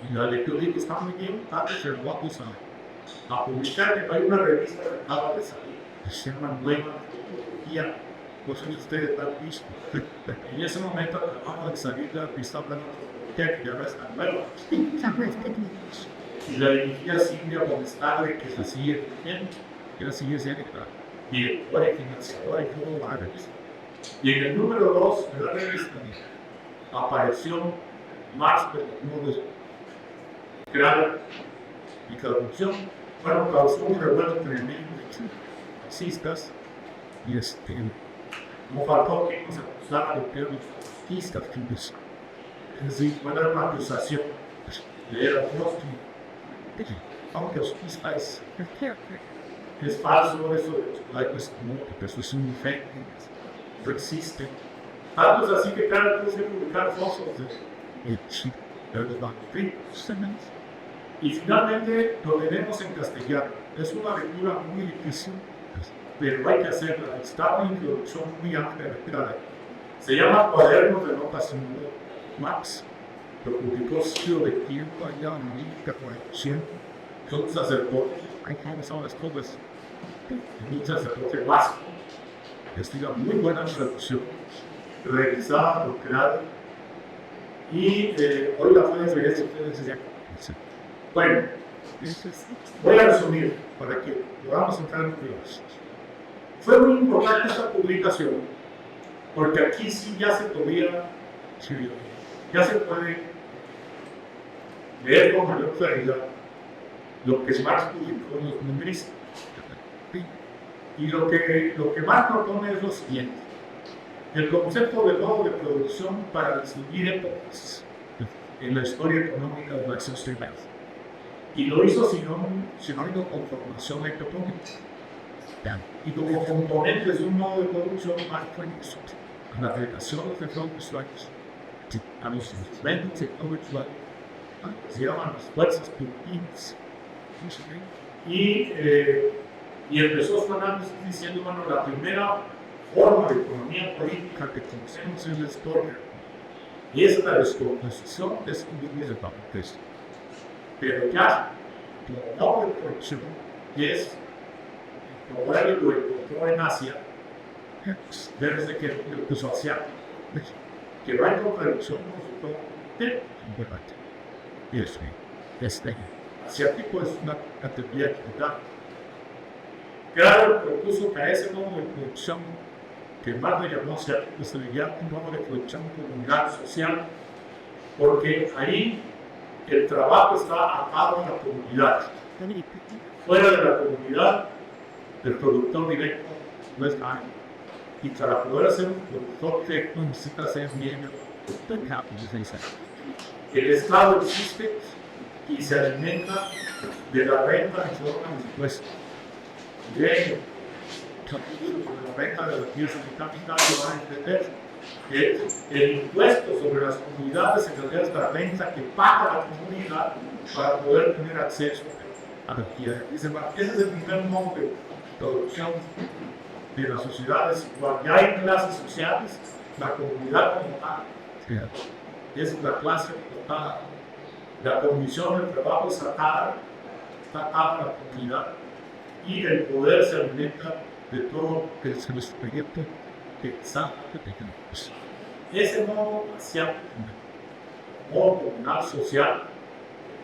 Y la lectura que está muy bien, antes de vamos a publicar que hay una revista que acaba de salir, que se llama Nueva Antropología, pues ustedes la han visto. En ese momento acaba de salir la revista Blanca, que ya no está nueva. y la dirigía Silvia Bonestagre, que es así, que la sigue siendo directora y financiadora y todo árabes. Y en el número 2 de la revista apareció Marx, pero creada y traducción. Bueno, causó un revuelo tremendo de fascistas y no faltó que nos acusara de fascistas que pues, sí, fue una acusación de era aunque los fiscales es falso eso pues no, que eso es un fake no existe. Tanto es así que cada vez se publicaron fotos de el chip de los banqueros. y finalmente lo tenemos en castellano. Es una lectura muy difícil, pero hay que hacerla. Está una introducción muy amplia. Se llama Cuadernos de Notas Max, lo publicó Ciro de tiempo allá en América por el cielo. Son un sacerdote, Hay que las cosas. un sacerdote vasco. Estiga Muy buena traducción, revisada, doctorada. Y hoy la pueden ver ustedes ya. Bueno, voy a resumir para que podamos entrar en temas. Fue muy importante esta publicación porque aquí sí ya se podía, ya se puede leer con mayor claridad lo que Marx publicó en los numeristas. Y lo que Marx propone es lo siguiente: el concepto de modo de producción para distinguir épocas en la historia económica de la acción social. Y lo hizo sinónimo con formación económica. Y como componentes de un modo de producción más fuertes, la relación de los usuarios a los instrumentos de overflow se llaman las fuerzas productivas. Y empezó su análisis diciendo, bueno, la primera forma de economía política que conocemos es la historia. Y esa es la descomposición de este individuo. Pero ya, la modo de producción es el modelo lo encontró en Asia, desde que empezó Asia, que va en contradicción con su importante. Y este asiático es una categoría que da. Claro, propuso que a ese modo de producción, que más le llamó asiático, se le llama un modo de producción comunidad social, porque ahí el trabajo está atado a la comunidad. Fuera de la comunidad, el productor directo no es nadie. Y para poder ser un productor directo necesita ser miembro. El Estado existe y se alimenta de la renta en forma de impuestos. De la renta de los bienes de capital que van a entender que el impuesto sobre las comunidades en realidad es la renta que paga la comunidad para poder tener acceso a la tierra. Ese es el primer modo de producción de las sociedades. Cuando ya hay clases sociales, la comunidad como tal es la clase dotada. La comisión del trabajo está atada a la comunidad y el poder se alimenta de todo que se les proyecta que está pequeños. Ese modo asiático, modo comunal social,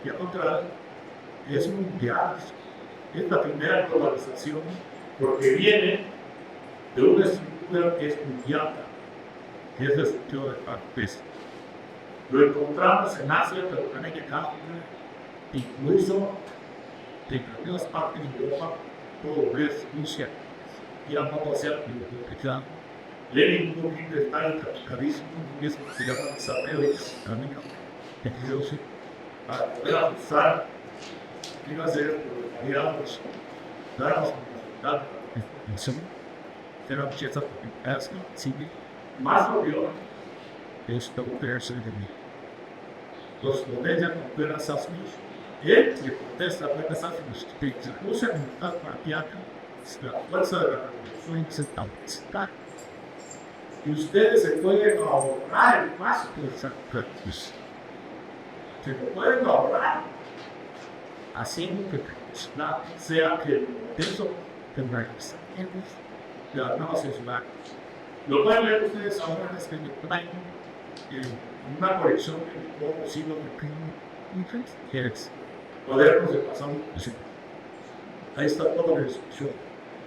y al contrario, es mundial. Es la primera globalización porque viene de una estructura que es mundial, que es la estructura de partes. Lo encontramos en Asia, pero también acá, incluso de algunas partes de Europa, todo es Rusia, y a poco sea Lenin tuvo que intentar el capitalismo, que es lo que se llama saberes, para poder ajustar, iba a ser, digamos, darnos la oportunidad. Pero empieza a seguir Más lo vio, esto verse de mí. los modernos recuperan Estados Unidos. Él le contesta a Estados Unidos, que se puso en un partiaca, la fuerza de la revolución está. Y ustedes se pueden ahorrar el paso de esa práctica. Se lo pueden ahorrar. Haciendo que sea que eso tendrá que ser. La nueva sociedad. Lo pueden ver ustedes ahora en este plano, una colección de todo siglo de Yes. modernos del pasado. Sí. Ahí está toda la descripción.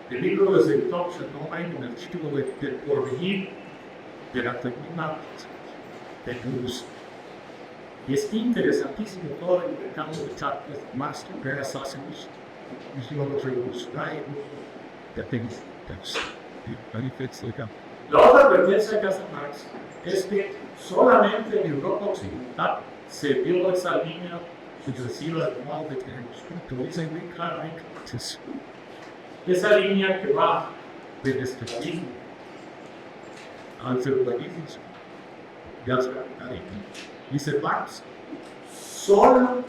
El libro desde entonces no hay en el título del porvenir de la tribuna de Cruz. Y es interesantísimo todo el mercado de charlas más que las hacemos. Y si vamos a revolucionar the things that's the benefits they come. La otra advertencia que hace Marx es que solamente en Europa Occidental se vio esa línea sucesiva de modo de que esa línea que va del estructurismo al feudalismo. Ya se dice Marx, solo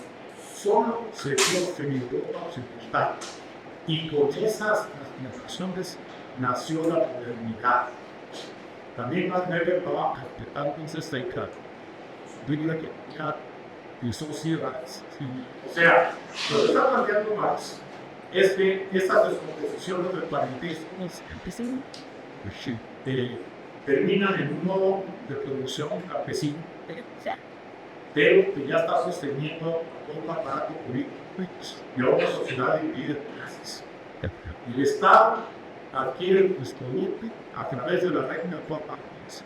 se vio en Europa Occidental. Y con esas transformaciones nació la modernidad. También más breve para entonces de que biblioteca y sociedades. O sea, lo que está planteando Marx es que estas descomposiciones del parentismo terminan en un modo de producción campesino, pero que ya está sosteniendo un aparato político y a una sociedad dividida en clases. El Estado adquiere el producto a través de la reina papales.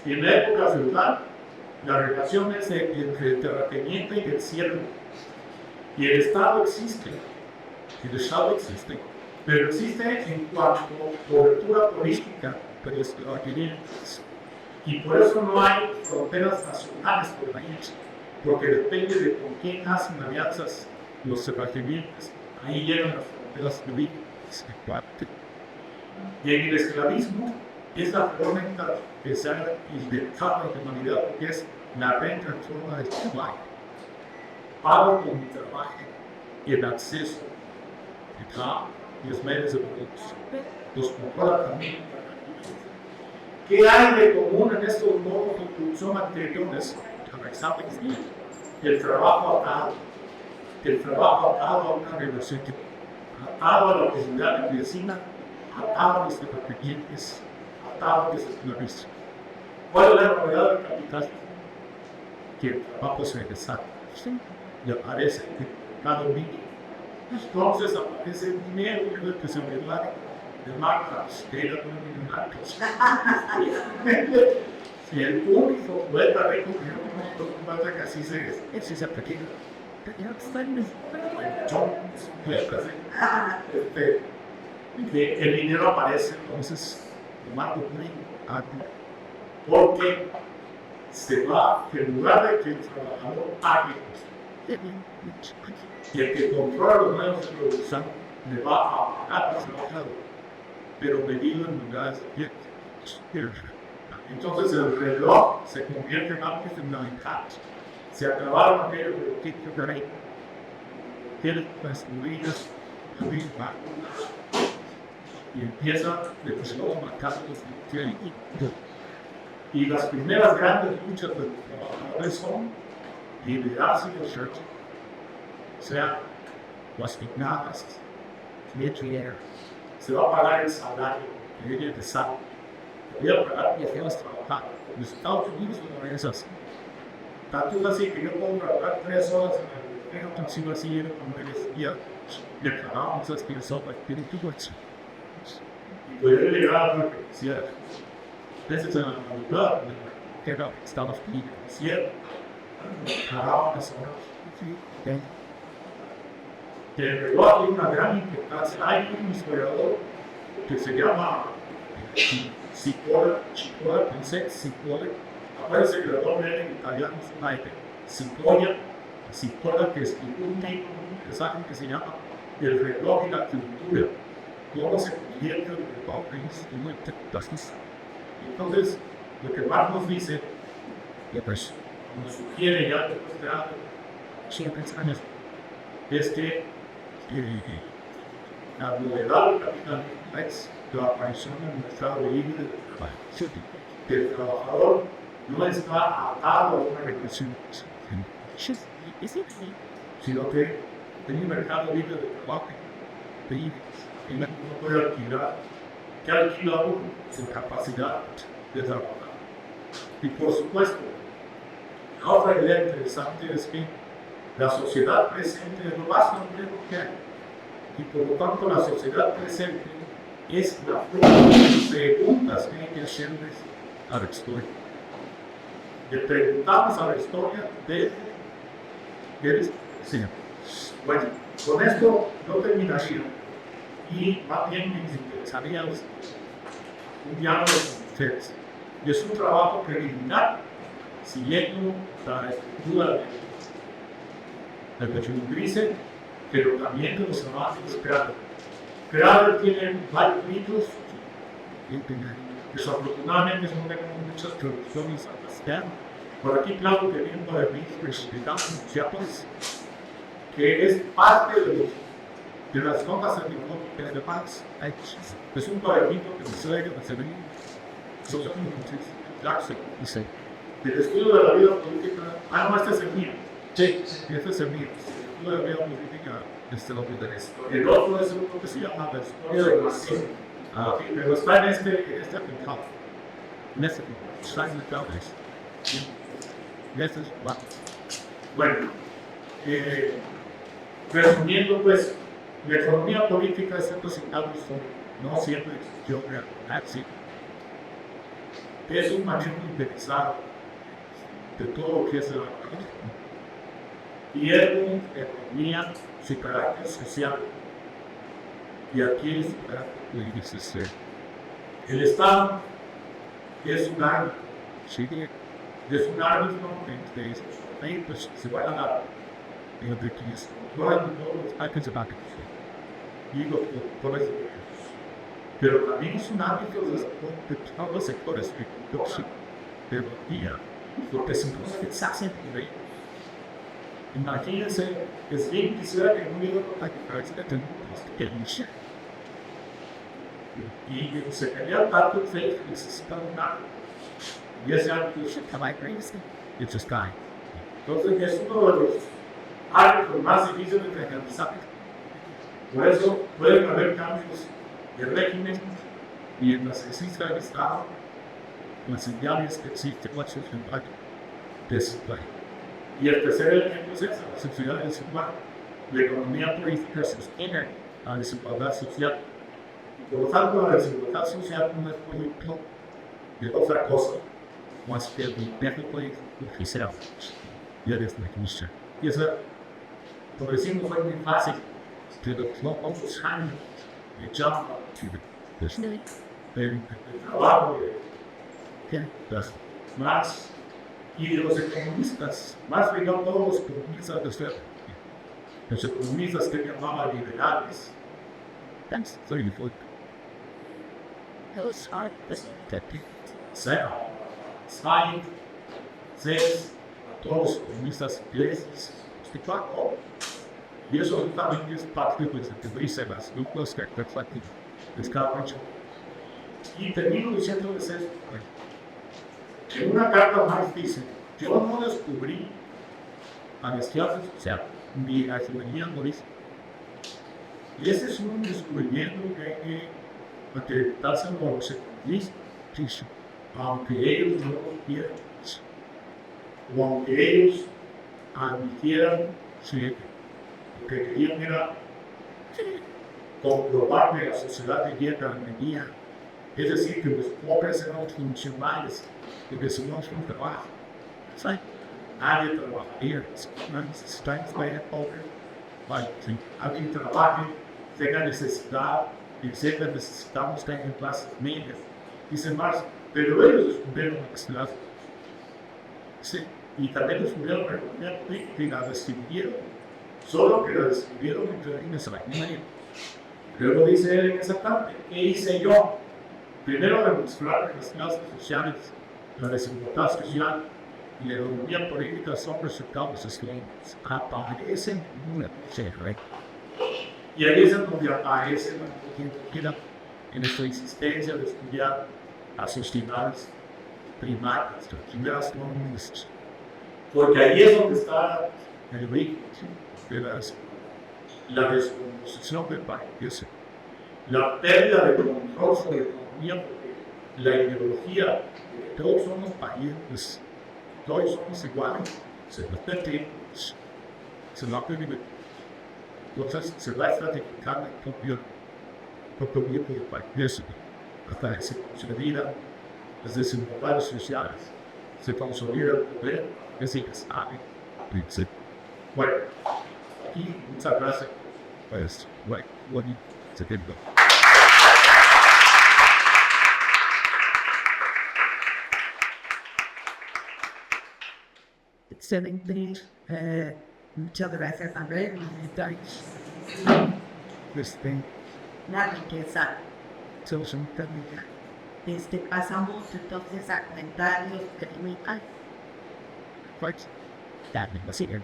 Y en la época feudal, la relación es entre el terrateniente y el siervo. Y el Estado existe, pero existe en cuanto a cobertura política, pero es y por eso no hay fronteras nacionales por el país, porque depende de con quién hacen alianzas los terratenientes. Ahí llegan las fronteras políticas. Y en el esclavismo es la forma de ser y de la humanidad, porque es la renta en forma de trabajo, pago con mi trabajo y el acceso y los medios de producción. Los controla también. ¿Qué hay de común en estos modos de producción anteriores? El trabajo atado. El trabajo atado a una relación, atado a la oportunidad de medicina, atado a los dependientes, atado a los esclavistas. ¿Cuál es la novedad del capital? Que el trabajo se desata. Y aparece que cada niño. Entonces aparece el dinero que se me da de marcas, que era un marcas. Y el único poeta rico que no pasa que así se es ese pequeño. El dinero aparece entonces tomando porque se va en lugar de que el trabajador pague y el que controla los medios de producción le va a pagar al trabajador, pero medido en unidades de tiempo. Entonces el reloj se convierte en antes en una mitad. Se acabaron aquellos que tienen construidas y empieza de los marcados y las primeras grandes luchas de los trabajadores son liberarse del church, o sea, las pignadas, se va a pagar el salario que viene de sal. Voy a pagar y hacemos trabajar. Los Estados Unidos no es así. Tanto es así que yo puedo trabajar 3 horas en el consigo así en el día. Le pagamos las que son las que tienen que hacer. Y voy a llegar a la universidad. This is a lugar que no estamos pidiendo. Cierto. Pagamos las horas. Que el reloj tiene una gran importancia. Hay un historiador que se llama Cipolla, aparece que la doble en italiano es naipe. Cipolla, que es un tipo que se llama el reloj y la cultura. Cómo se convierte en el reloj en instrumento. Entonces, lo que Marx nos dice, nos sugiere ya después de algo, 100 años, es que la novedad del capital es la aparición en un estado libre de trabajo. Que el trabajador no está atado a una represión, sino que tiene un mercado libre de trabajo, y no puede alquilar. Que alquila uno sin capacidad de trabajar. Y por supuesto, la otra idea interesante es que la sociedad presente es lo más complejo que hay. Y por lo tanto la sociedad presente es la forma de preguntas que hay que hacerles a la historia. Le preguntamos a la historia de ¿quieres? Sí. Bueno, con esto no terminaría. Y más bien me interesaría un diálogo con ustedes. Y es un trabajo preliminar, siguiendo la estructura de Benjamin Grise, pero también de los avances de Crater. Crater tiene varios mitos, desafortunadamente no tenemos muchas traducciones al castellano. Por aquí claro que viendo de Chiapas, que es parte de las notas arqueológicas de Paz. Es un cuadernito que se ve que se ve del estudio de la vida política. No, este es el mío. Sí. Este es el mío. El estudio de la vida política, lo que tenés. El otro es uno que se llama la historia de Brasil. Pero está en este pintado. En este está en el tablet. Bueno, resumiendo, pues, la economía política es representada no siempre yo así. Es un manejo interesado de todo lo que es la política. Y es una economía sin carácter social. Y aquí es su carácter político. El Estado es un árbitro. Sí, es un árbitro que pues, se va a dar en el es digo, por eso. Pero también es un ámbito de todos los sectores de la vida, porque se puede pensar siempre en ello. Imagínense, es bien quisiera que un libro para que inicie. Y se quería tanto fe que necesitaba un árbitro. Y ese árbitro se acaba it's just guy. Entonces es uno de los árbitros más difíciles de realizar. Por eso pueden haber cambios de régimen y en las existencias del Estado, las señales que existen muchos impactos de ese país. Y el tercer ejemplo es esa, la sociedad desigual. La economía política sostiene la desigualdad social. Por lo tanto, la desigualdad social no es producto de otra cosa, más que el impacto político que será. Y eres la crisis. Y eso, por decirlo muy fácil, to the close hand, the job to the trabajo más y de los economistas, más bien no todos los economistas de usted. Los economistas que llamaban liberales. That's 34. Those are the Stein, Zes, todos los economistas ingleses, y eso también es parte de lo que dice las núcleos que reflejan descarga. Y termino diciendo esto. En una carta más dice, yo no descubrí a las clases, o sea, mi arqueología no dice. Y ese es un descubrimiento que hay que materializarse en los economistas, aunque ellos no lo quieran, o aunque ellos admitieran que lo que querían era comprobar que la sociedad de guerra venía, es decir, que los pobres eran funcionales, que eso no es un trabajo. Nadie trabajaría, no necesitáis vaya pobre, alguien trabaje, tenga necesidad, etc. Necesitamos tener en clases medias, dicen más, pero ellos descubrieron la clase. Sí, y también descubrieron la economía política y la descubrieron, solo que la descubrieron en términos de la economía. Luego dice él en esa parte, ¿qué hice yo? Primero demostrar que las clases sociales, la desigualdad social y la economía política son resultados excelentes. Aparecen en una serie. Y ahí es donde aparece la en nuestra existencia de estudiar las sociedades primarias, las primeras comunistas. Porque ahí es donde está el origen de la descomposición del país, la pérdida de control sobre la economía, la ideología, todos somos países, todos somos iguales, se repite, se no puede vivir. Entonces, se va a estratificar el propio país, hasta que se vida, las desigualdades sociales, se consolida el poder, es necesario. Bueno, aquí, muchas gracias. Pues, bueno, se tiene. Excelente. Muchas gracias, Andrés. Este, La riqueza. social media. Pasamos entonces a comentarios que limitan. Right. That name was here.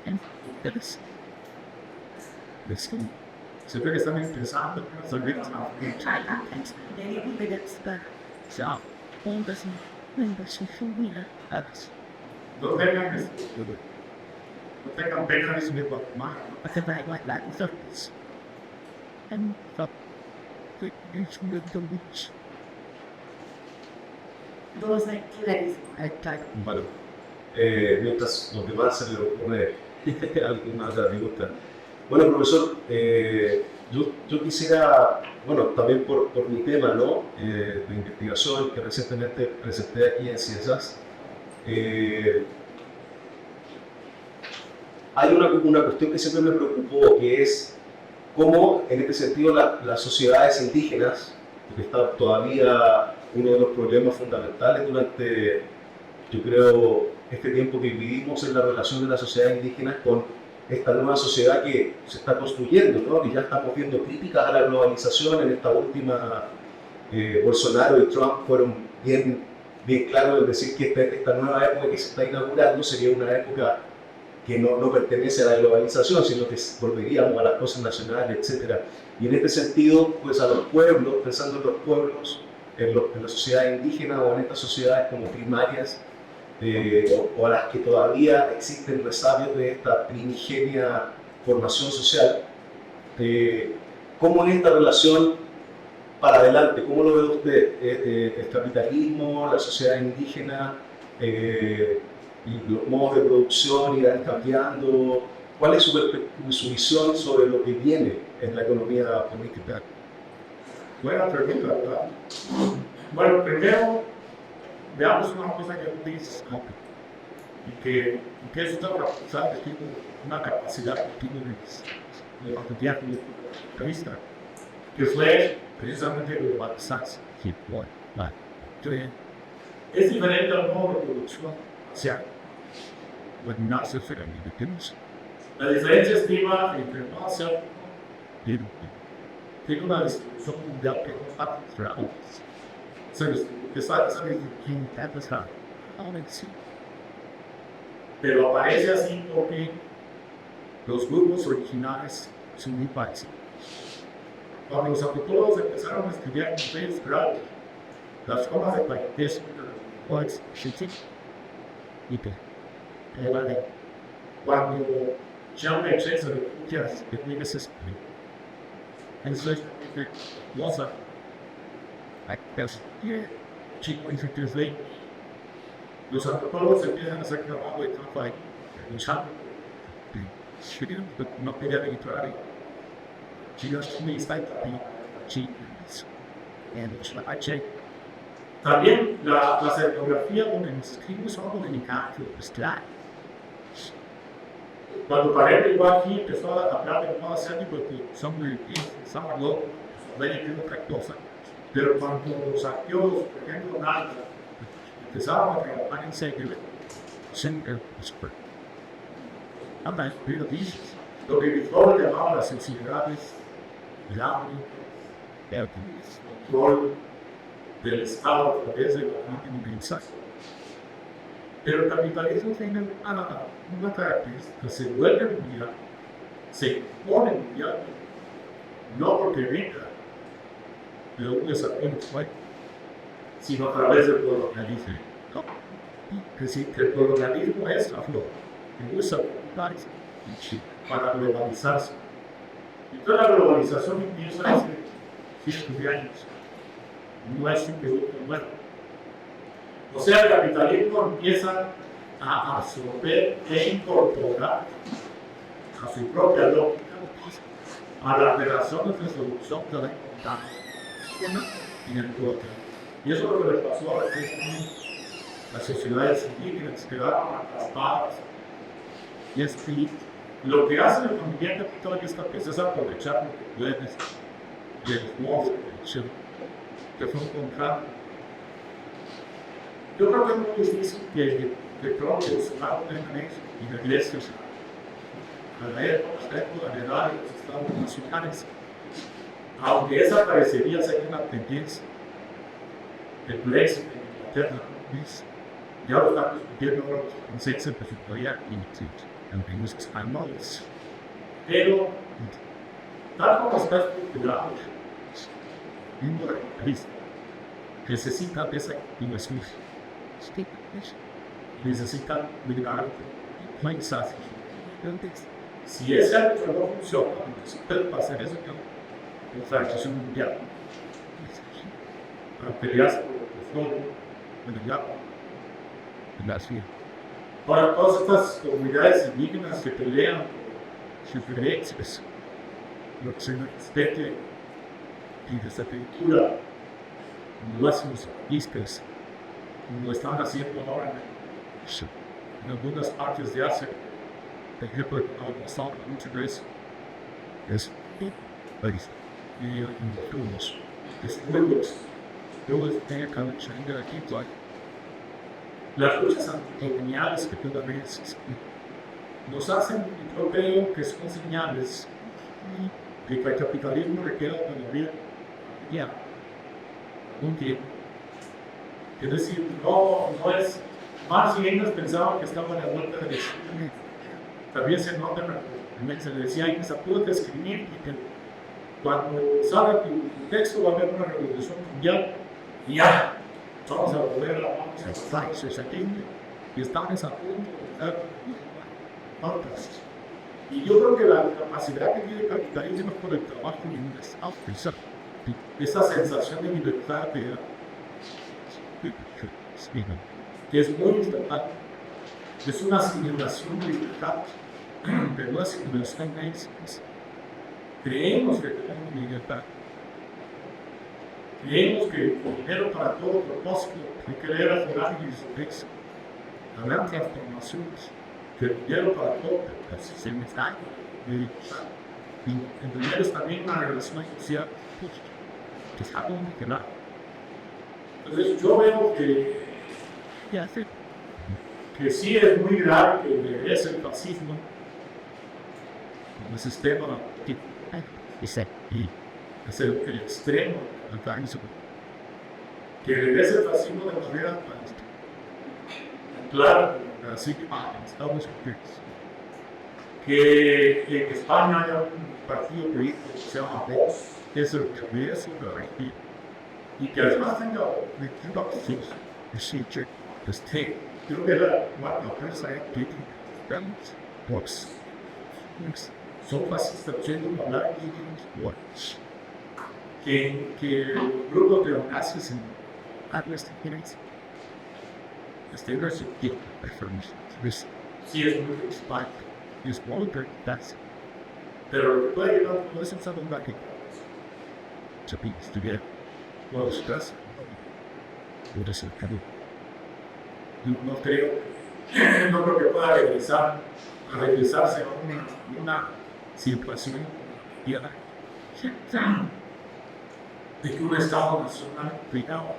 And this. Se ve que están interesados en resolver esta so, all this no tengan pena de su mismo hermano. I think I like that surface. And the beach. Dos actividades. Bueno, mientras los demás se les ocurre alguna otra pregunta. Bueno, profesor, yo quisiera, bueno, también por mi tema, ¿no? De investigación que recientemente presenté aquí en Ciencias, hay una cuestión que siempre me preocupó, que es cómo, en este sentido, las sociedades indígenas, porque está todavía uno de los problemas fundamentales durante, yo creo, este tiempo que vivimos, en la relación de las sociedades indígenas con esta nueva sociedad que se está construyendo, ¿no? Y ya estamos viendo críticas a la globalización. En esta última, Bolsonaro y Trump fueron bien claros en decir que esta nueva época que se está inaugurando sería una época que no pertenece a la globalización, sino que volveríamos a las cosas nacionales, etc. Y en este sentido, pues a los pueblos, pensando en los pueblos, en la sociedad indígena o en estas sociedades como primarias, o a las que todavía existen resabios de esta primigenia formación social, ¿cómo en esta relación para adelante, cómo lo ve usted, el capitalismo, la sociedad indígena, y los modos de producción irán cambiando? ¿Cuál es su visión sobre lo que viene en la economía política? Buena pregunta, ¿verdad? Bueno, primero, veamos una cosa que dice y que empieza a usar de tipo una capacidad de estudiar mi entrevista, que fue precisamente globalizarse. Es diferente al modo de producción social. No se fue la diferencia estima entre más y tiene una distribución mundial que no está real. Pero aparece así porque los grupos originales son muy parecidos. Cuando los antropólogos empezaron a estudiar niveles graves, las formas de países, cuando ya un exceso de culturas que tiene ese espíritu, entonces, what's up? Chico introduce los antropólogos empiezan a hacer trabajo de campo ahí, luchando, no quería registrar ahí. Chicos, me está ahí, chicos, también la etnografía donde nos escribimos algo de Nicaragua, cuando Paredes llegó aquí, empezó a hablar de modo serio porque son muy pensaban luego, ven otra cosa. Pero cuando los arqueólogos, por ejemplo, empezaron a trabajar en serio, siempre whisper. Además, pero dices, lo que Víctor llamaba las sensibilidades del hambre, del control del Estado a través de la mensaje. Pero el capitalismo tiene una característica: se vuelve mundial, se pone mundial, no porque venga de un desarrollo sino a través del colonialismo. Que sí, que el colonialismo es la flor, que usa para globalizarse. Entonces la globalización empieza hace 100 años, no es un producto nuevo. O sea, el capitalismo empieza a absorber e incorporar a su propia lógica a las relaciones de solución de la igualdad en el pueblo. Y eso es lo que le pasó a las sociedades indígenas, quedaron atrapadas. Y es que lo que hace la economía capitalista es aprovechar los problemas de los modos que fue encontrando. Yo creo que es muy difícil que de pronto se mantengan eso y regresen a la época de la de los estados nacionales. Aunque esa parecería ser una tendencia del Brexit en Inglaterra, ya lo están discutiendo ahora en sexo empresarial y en los españoles. Pero, tal como está estructurado, necesita de esa inversión. Necesita mirar mensajes. Si ese árbitro no funciona, necesita pasar eso en la Federación Mundial. Para pelearse por el fuego, en el agua. Para todas estas comunidades indígenas que pelean sus derechos, lo que se respete y esa cultura, nuestros discos, como están haciendo ahora en algunas partes de Asia, por ejemplo, en el Salvador, muchas veces, es y en todos, todos tienen que entender aquí, las luchas anticoloniales que todavía existen nos hacen, yo creo que son señales de que el capitalismo requiere todavía un tiempo. Es decir, no es, más y ellos pensaban que estaban a la vuelta de la esquina. También se nota, se le decía que se puede escribir y que cuando salga tu texto va a haber una revolución mundial y ya. Vamos a volver a la y estamos a punto de dar otras. Y yo creo que la capacidad que tiene el capitalismo por el trabajo esa sensación de libertad que es muy importante, es una simulación de libertad, pero no es simulación de éxito. Creemos que tenemos libertad. Creemos que el dinero para todo propósito hay que leer a Ferrari y su texto. Habrá transformaciones, que el dinero para todo se me está y entender también una relación social justa, que es algo que nada. Entonces yo veo que sí es muy grave que regrese el fascismo como sistema es el extremo que regrese el fascismo de manera clara, así que en Estados Unidos, que en España haya un partido político que se llama Vox, que es el que es y que además tenga reproducciones de Sitcher, de State. Creo que la prensa que Vox son fascistas yendo a hablar de Vox. Que el grupo de los nazis en Atlas Tijeras sí es muy experto, es muy pertinaz, pero lo que puede llegar no es pensar en la que se pide estudiar los casos puede ser caro. No creo que pueda regresarse a una situación de que un Estado nacional privado.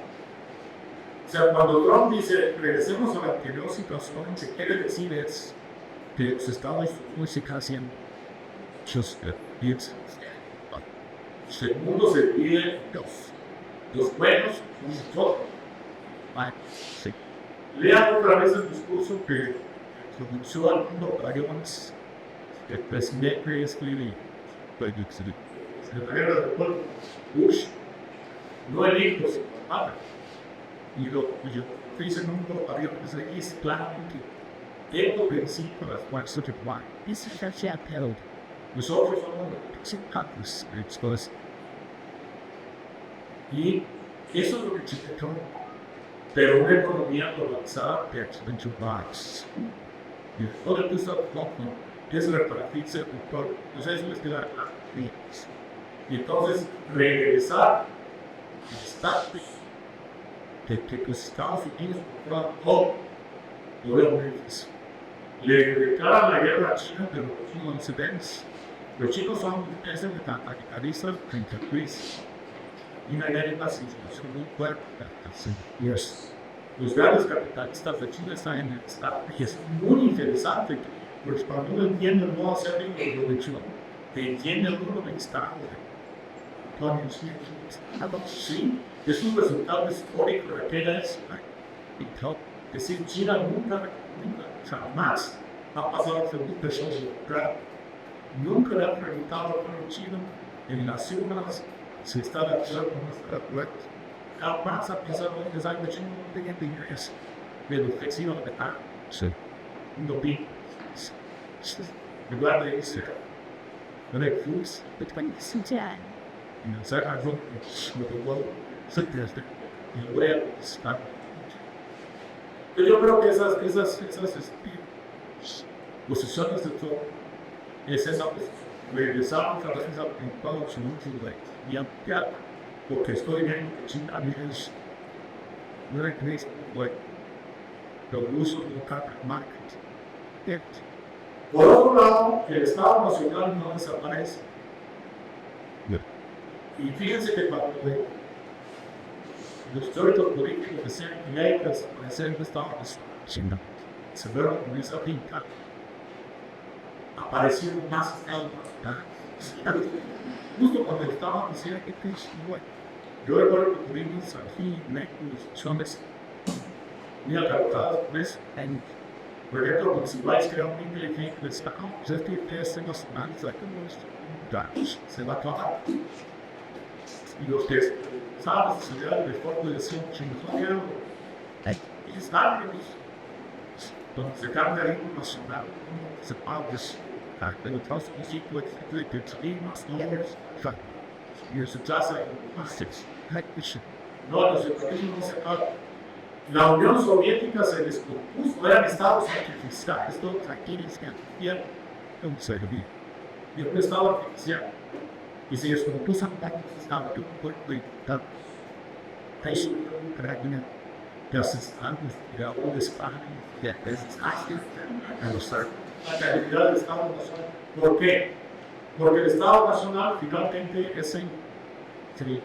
O sea, cuando Trump dice regresemos a la anterior situación, lo que quiere decir es que los Estados Unidos se casan el mundo se divide en dos, los buenos y los otros. Lean otra vez el discurso que pronunció al mundo Dragones, el presidente escribió, secretario del pueblo, Bush, no elige su padre. Y lo que yo dice el mundo Dragones es claramente el principio de las fuerzas de Juan. Nosotros somos los y eso es lo que se trató. Pero una economía globalizada There's been two box. y todo esto es la práctica de todo. Entonces, es que Yes. y entonces regresar al estado Que los Estados Unidos lo veo muy difícil. Le declaran la guerra a China, pero no incidentes. los chinos son Ese de capitalistas frente a Chris. una guerra sin Son un cuerpo. Yes. los grandes capitales. Capitalistas de Chile están en el estado. Es muy interesante, porque cuando uno entiende el modo de ser de China, entiende el mundo del estado. Sí, es un resultado histórico de aquella época. Es decir, China nunca, jamás ha pasado a segunda persona de nunca le ha preguntado al pueblo chino en las urnas si está de acuerdo con nuestra propuesta. Jamás ha pasado en el año chino no tenía interés de los vecinos de acá. Sí. No vi. En lugar de irse, no le fus, Between Sudan. y no sé, algo, lo que puedo, soy triste, y lo voy a estar. Yo creo que esas posiciones de todo, es esa, regresamos a veces al principal solución y ampliar, porque estoy viendo que China es una crisis, el uso del capital market. Por otro lado, el Estado Nacional no desaparece. Y fíjense que cuando los teóricos políticos decían que hay que desaparecer el Estado Nacional, se vieron con esa pinta. Aparecieron más estados nacionales. Justo cuando el Estado decía que es igual. Yo recuerdo que tuvimos aquí en México discusiones muy acartadas por eso. Por ejemplo, como si vais a crear un inteligente del Estado, pues este test en los semanas de los se va a acabar. Y los que saben estudiar de formulación chingona, están donde se cambia el ritmo nacional, se paga pero todos los sitios de climas y otros, y se trata de no, los países la Unión Soviética se descompuso, eran estados artificiales, todos aquellos que hacían un servicio. Y un estado artificial. Y se descompuso un estado de un puerto y tal. Eso era una de las estados de un espacio de desastre a los la calidad del Estado Nacional. ¿Por qué? Porque el Estado Nacional finalmente es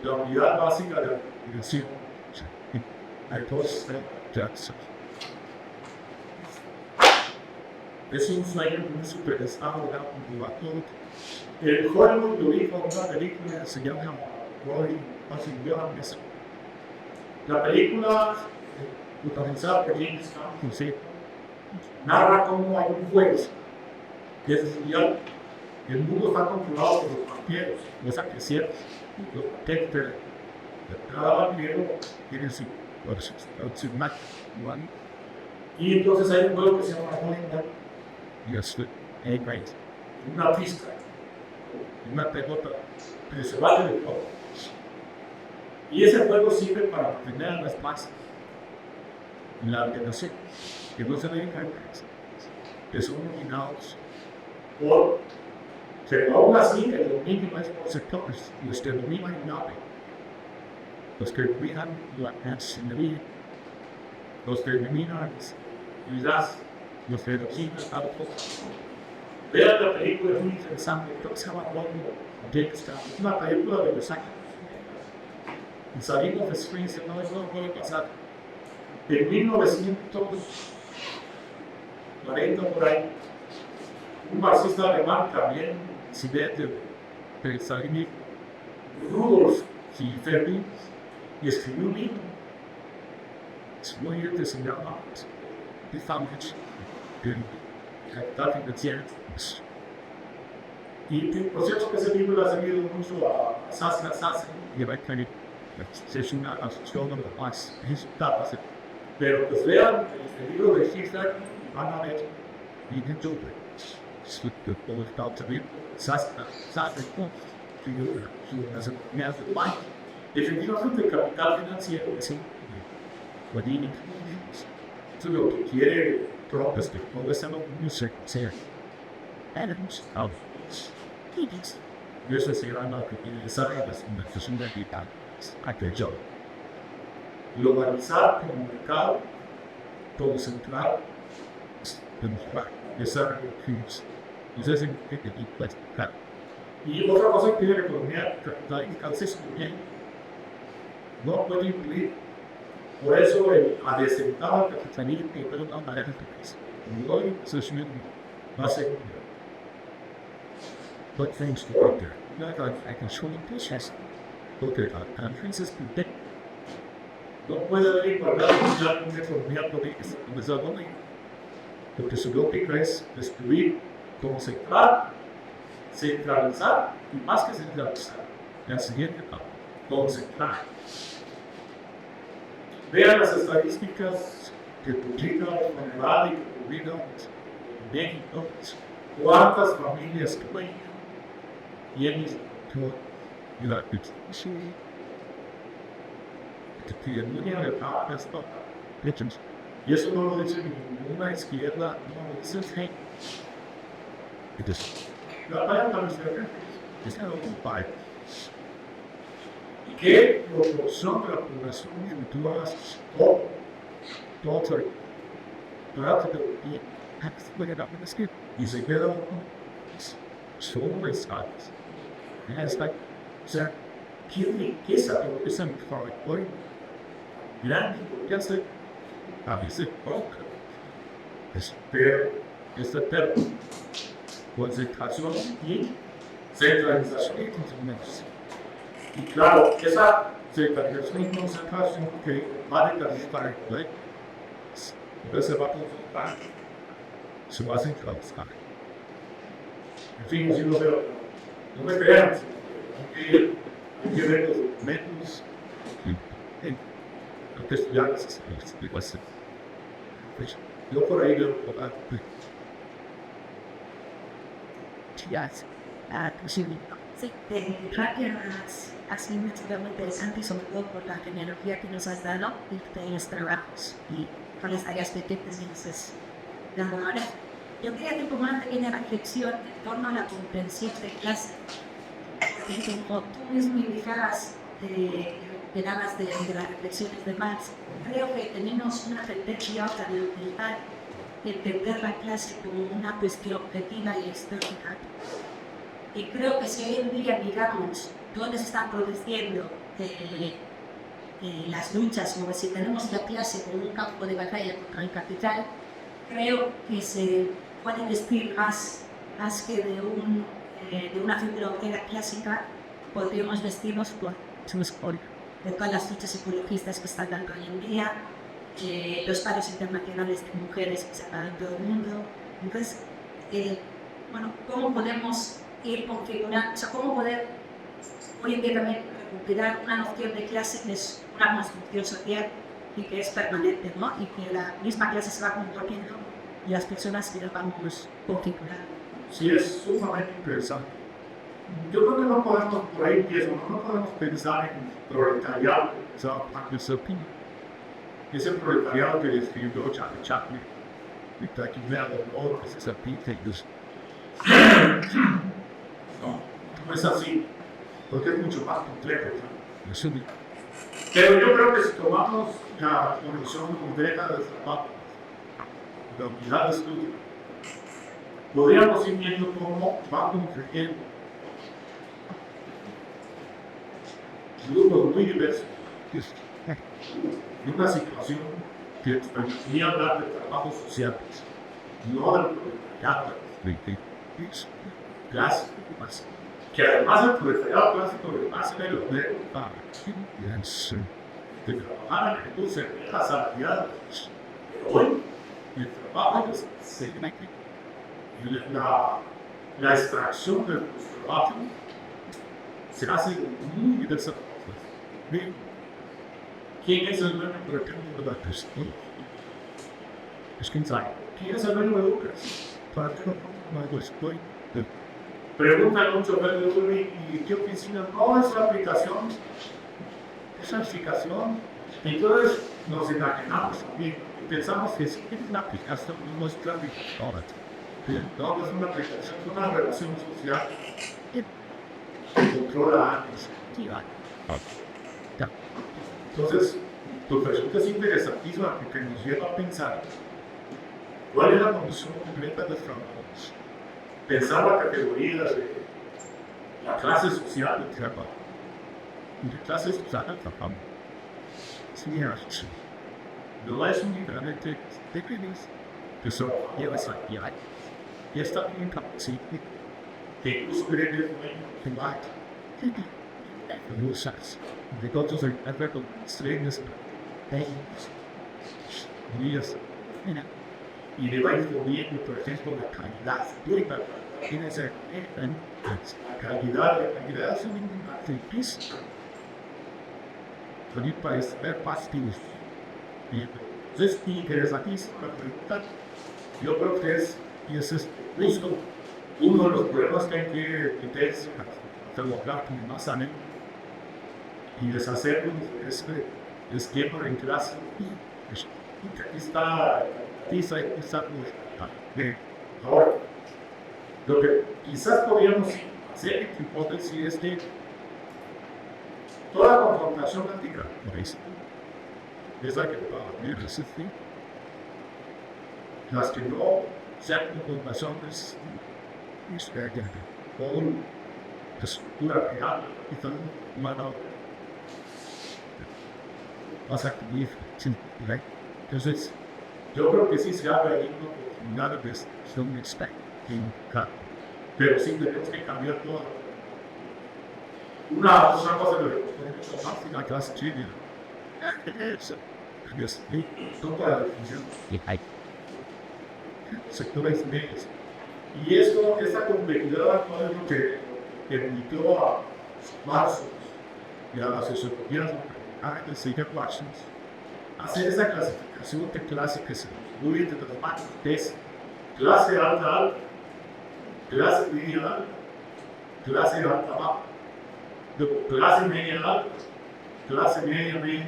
la unidad básica de la nación. Es un sueño de un superestado de automotor. El Hollywood lo dijo en una película que se llama Roy Passion. La película, protagonizada por James Cameron, narra cómo hay un juez que es mundial. El mundo está controlado por los vampiros, los arquecieros, los protectores. Cada vampiro tiene su y entonces hay un juego que se llama Hollywood. Una pista, una pelota que se vale de todo. Y ese juego sirve para mantener a las masas en la ordenación, que no se dedican a eso, que son dominados por, pero aún así el dominio es por sectores, los que dominan el nave, los que dominan la nacionalidad, los que dominan las los que dominan a todos. Vean la película, es muy interesante, creo que se llama es una película de los años. Y salimos de Springs, no es lo que puede pasar. En 1940 por ahí, un marxista alemán también, Sibete, Peresarini, Rudolf Hilferty, y escribió un libro. Es muy interesante, The Foundation, del capital financiero. Y por cierto que ese libro le ha servido mucho a Saskia Sassen, y va a tener es una asociación de las resultados. Pero pues vean el libro de Hitler, van a ver, y dentro de todo el caos de Saskia Sassen, efectivamente el capital financiero es what do you need? Eso es lo que quiere Trump, todo eso no sé, ser. Adams, of Hades. Y eso será lo que tiene esa representación de vida. Aquello. Globalizar como mercado, todo central, demostrar esa representación. Eso es el que hay que platicar. Y otra cosa que tiene la economía capitalista es que no puede incluir. Por eso el adesentado capitalismo que puede dar una representación. Hoy se suele va a ser but things to get there. Not like I can show you pictures. Look at countries is predicted. No puede haber igualdad mundial con economía política. Lo que su lógica es destruir, concentrar, centralizar y más que centralizar. La siguiente etapa, concentrar. Vean las estadísticas que publica la Universidad y publica México. ¿Cuántas familias tienen? Y él dice, y la petición, y eso no lo dice ninguna izquierda, no lo dice gente. La palabra es algo compadre. ¿Qué proporción de la población individual todo y se queda solo estados? Es like, o sea, ¿qué sabe lo que se me fue hoy? Grande, ya sé, a veces poco. Espero, pero, concentración y centralización de conocimientos. Y claro, esa centralización y concentración que va a necesitar, entonces se va a consultar, se va a centralizar. En fin, si lo veo, no me crean, hay que ver los documentos, entonces ya las explicaciones. Yo por ahí veo, Yes, sí, gracias. Ha sido muy interesante, sobre todo por la tecnología que nos has dado y de los trabajos y con las áreas pequeñas de ahora. Yo quería hacer como una pequeña reflexión en torno a la comprensión de clase. Como tú mismo indicabas, de las reflexiones de Marx, creo que tenemos una tendencia a intentar entender la clase como una cuestión objetiva y histórica. Y creo que si hoy en día miramos dónde se están produciendo las luchas, o si tenemos la clase como un campo de batalla contra el capital, creo que se puede vestir más que de una figura obrera clásica, podríamos vestirnos por de todas las luchas ecologistas que están dando hoy en día, los paros internacionales de mujeres que se dan en todo el mundo. Entonces, ¿cómo podemos ir configurando, o sea, cómo poder hoy en día también recuperar una noción de clase que es una construcción social y que es permanente, ¿no? Y que la misma clase se va componiendo y las personas se van configurando. Sí, es sumamente interesante. Yo creo que no podemos, por ahí empiezo, no podemos pensar en proletariado, o sea, ese proletariado que describió Charlie Chaplin, y que aquí me ha dado esa pinta y no es así, porque es mucho más complejo. ¿No? Pero yo creo que si tomamos la condición completa del trabajo, la unidad de estudio, podríamos ir viendo cómo va construyendo grupos muy diversos en una situación que permitía hablar de trabajos sociales, no del proletariado clásico, que además el proletariado clásico le pasa de los de trabajar en la industria de las salariales. Hoy, el trabajo la extracción del trabajo se hace muy diversa. ¿Quién es el dueño de la cuestión? Es quien sabe. ¿Quién es el dueño de Lucas? Para que no estoy. Pregunta a un chofer de Uber y qué oficina no es la aplicación. Es la aplicación. Entonces, nos imaginamos y pensamos que es una aplicación nuestra vida. No es una aplicación, es una relación social que controla años. Entonces, tu pregunta es interesantísima porque nos lleva a pensar cuál es la condición completa de los trabajadores. Pensar la categoría de la clase social del trabajo. Y la clase social del trabajo. Sí, no es únicamente de crisis, que son y está bien capacitado que incluso creen que es un combate. Usas de todos los efectos extraños días y le va influyendo, por ejemplo, la calidad tiene ser calidad es un activista para ver pastillas. Entonces, interesantísima pregunta. Yo creo que es justo uno de los problemas que hay que trabajar más a menudo y deshacer este esquema en clase. Está ahora, lo que quizás podríamos hacer en hipótesis es que toda confrontación ética es la que las que no sean confrontaciones con la estructura real y tan humana más activa. Entonces, yo creo que sí se abre ahí una oportunidad de un expectativa, pero sí tenemos que cambiar todo. Una cosa de la clase china. Toda la definición. Sectores medios. Y esto, esa complejidad actual es lo que permitió a Marx y a las sociologías hacer esa clasificación de clase que se incluye entre los más es clase alta, clase media alta, clase alta baja, clase media alta, clase media,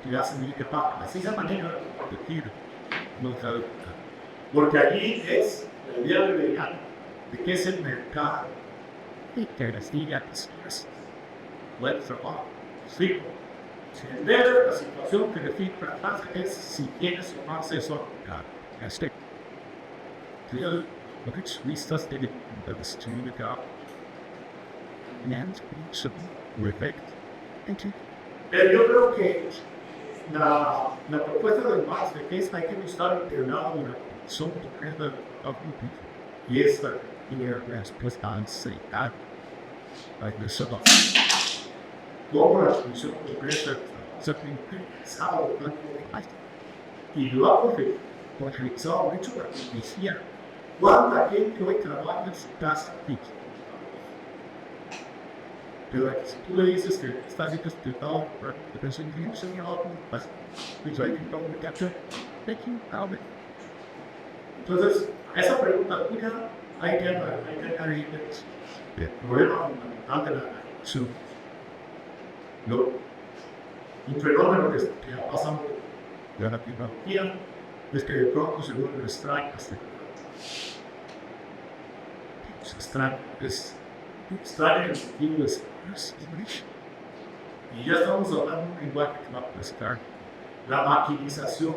clase media baja. Así se manera de decir nuestra época. Porque allí es la idea de qué es el mercado. Que las digas, buen trabajo, sí. En vez de la situación que define la clase es si tienes o no acceso a este. Lo que vistas de la distribuidora pero yo creo que la propuesta del Marx de que es hay que buscar internado de la condición concreta del grupo y esta respuesta ansiedad como la condición concreta se ha y lo ha profetizado mucho la policía cuánta gente hoy trabaja en su casa. Pero si tú le dices que está discutido por la persona que se llama, pues hay que comunicarse. Entonces, esa pregunta tuya hay que dar el problema fundamental de la acción. Un fenómeno que ha pasado de la tecnología es que de pronto se vuelve extraño. Extraño en el sentido de y ya estamos hablando de un lenguaje que va a prestar la maquinización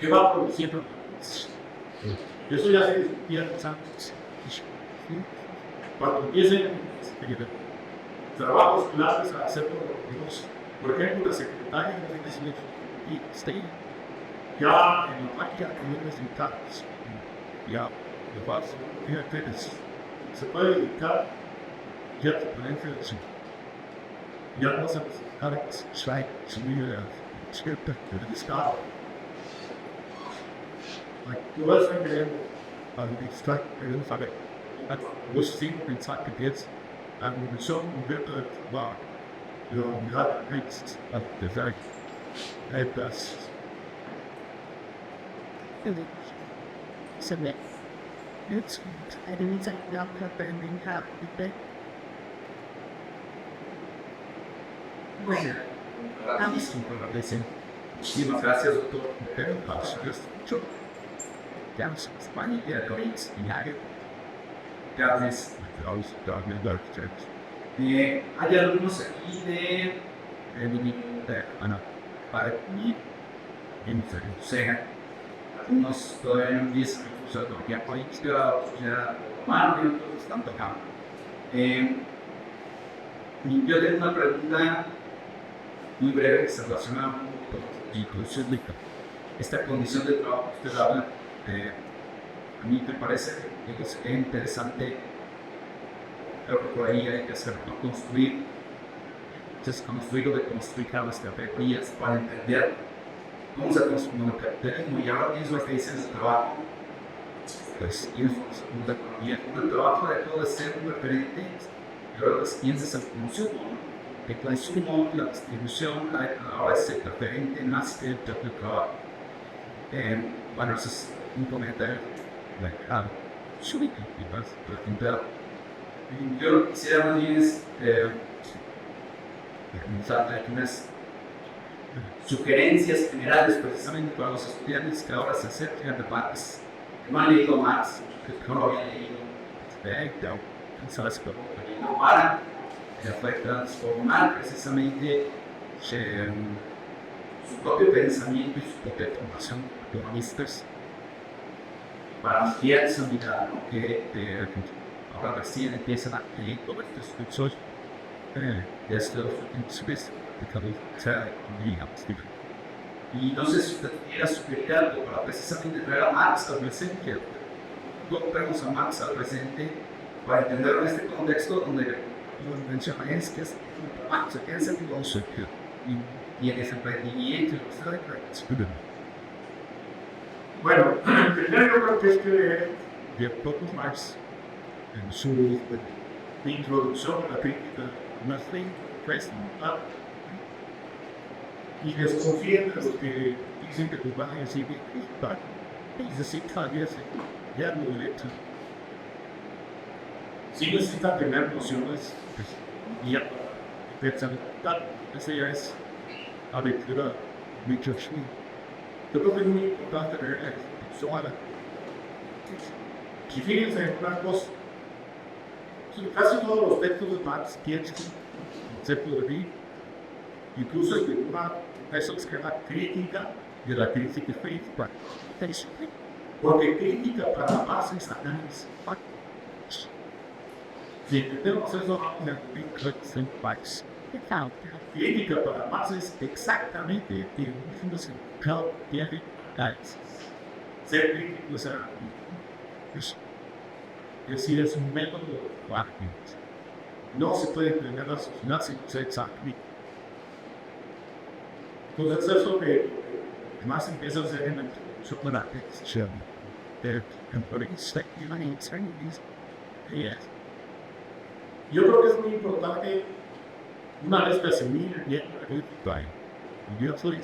que va produciendo eso ya se discutía antes. Cuando empiecen trabajos claves a hacer por ejemplo, la secretaria de la Iglesia ya en la máquina de los resultados ya de paso, fíjate, se puede dedicar ya a ponerse así. Ya no se puede extraer su vida cierta del Estado. Tú vas a querer extraer el saber. Vos sin pensar que tienes a una persona de trabajo. Yo no existe a dejar. Etwas. Submit. It's I didn't say that happening happy. Bueno, vamos. Muchísimas gracias, doctor. Pero paso esto. Ya nos España y el Coins y Hague. Gracias. Los Dogmen Architects. Hay algunos aquí de Ana. para mí, Inferno. o sea, algunos todavía no dicen, o sea, ya política, ya humano, y otros están tocando. Y yo tengo una pregunta muy breve que se relaciona con Inclusive esta condición de trabajo que usted habla. A mí me parece que es interesante, creo que por ahí hay que hacer, ¿no? Construir o deconstruir cada estrategias para entender cómo se construye el capitalismo y ahora mismo es que dicen el trabajo. Pues, y el trabajo dejó de ser un referente y ahora las piensas en función, el consumo, la distribución, ahora es el referente más que el trabajo. Bueno, eso es un comentario. Subir y vas Pero yo lo que quisiera más bien es usar algunas sugerencias generales precisamente para los estudiantes que ahora se acercan a debates que no han leído Marx, que no lo habían leído, para transformar precisamente su propio pensamiento y su propia formación economistas para ampliar esa mirada, ¿no? Que ahora recién empiezan a leer todo esto. Desde los últimos meses, y no sé si usted quiera sugerir algo para precisamente traer a Marx al presente. Traemos a Marx al presente para entenderlo en este contexto donde menciona es que es Marx, que es el filósofo y en ese emprendimiento. Bueno, primero yo creo que es que de propio Marx en su introducción a la crítica nothing present up y desconfíen de los que dicen que tú vas a decir que es así tal vez ya lo he hecho sí necesitan tener nociones y ya pensar ese ya es a lectura mucho sí yo creo que es muy importante ver eso ahora y fíjense en una cosa. casi todos los textos de Marx tienen concepto de vida, incluso en una eso es que la crítica de la crítica crítica, porque crítica para Marx es análisis. Si entendemos eso, la crítica para Marx es exactamente el mismo significado que tiene análisis. Ser crítico es decir, es un método práctico. No se puede entender la sociedad sin ser exactamente. Entonces eso que más empieza a ser en el chocolate, Yo creo que es muy importante una vez que asimile bien la crítica, yo soy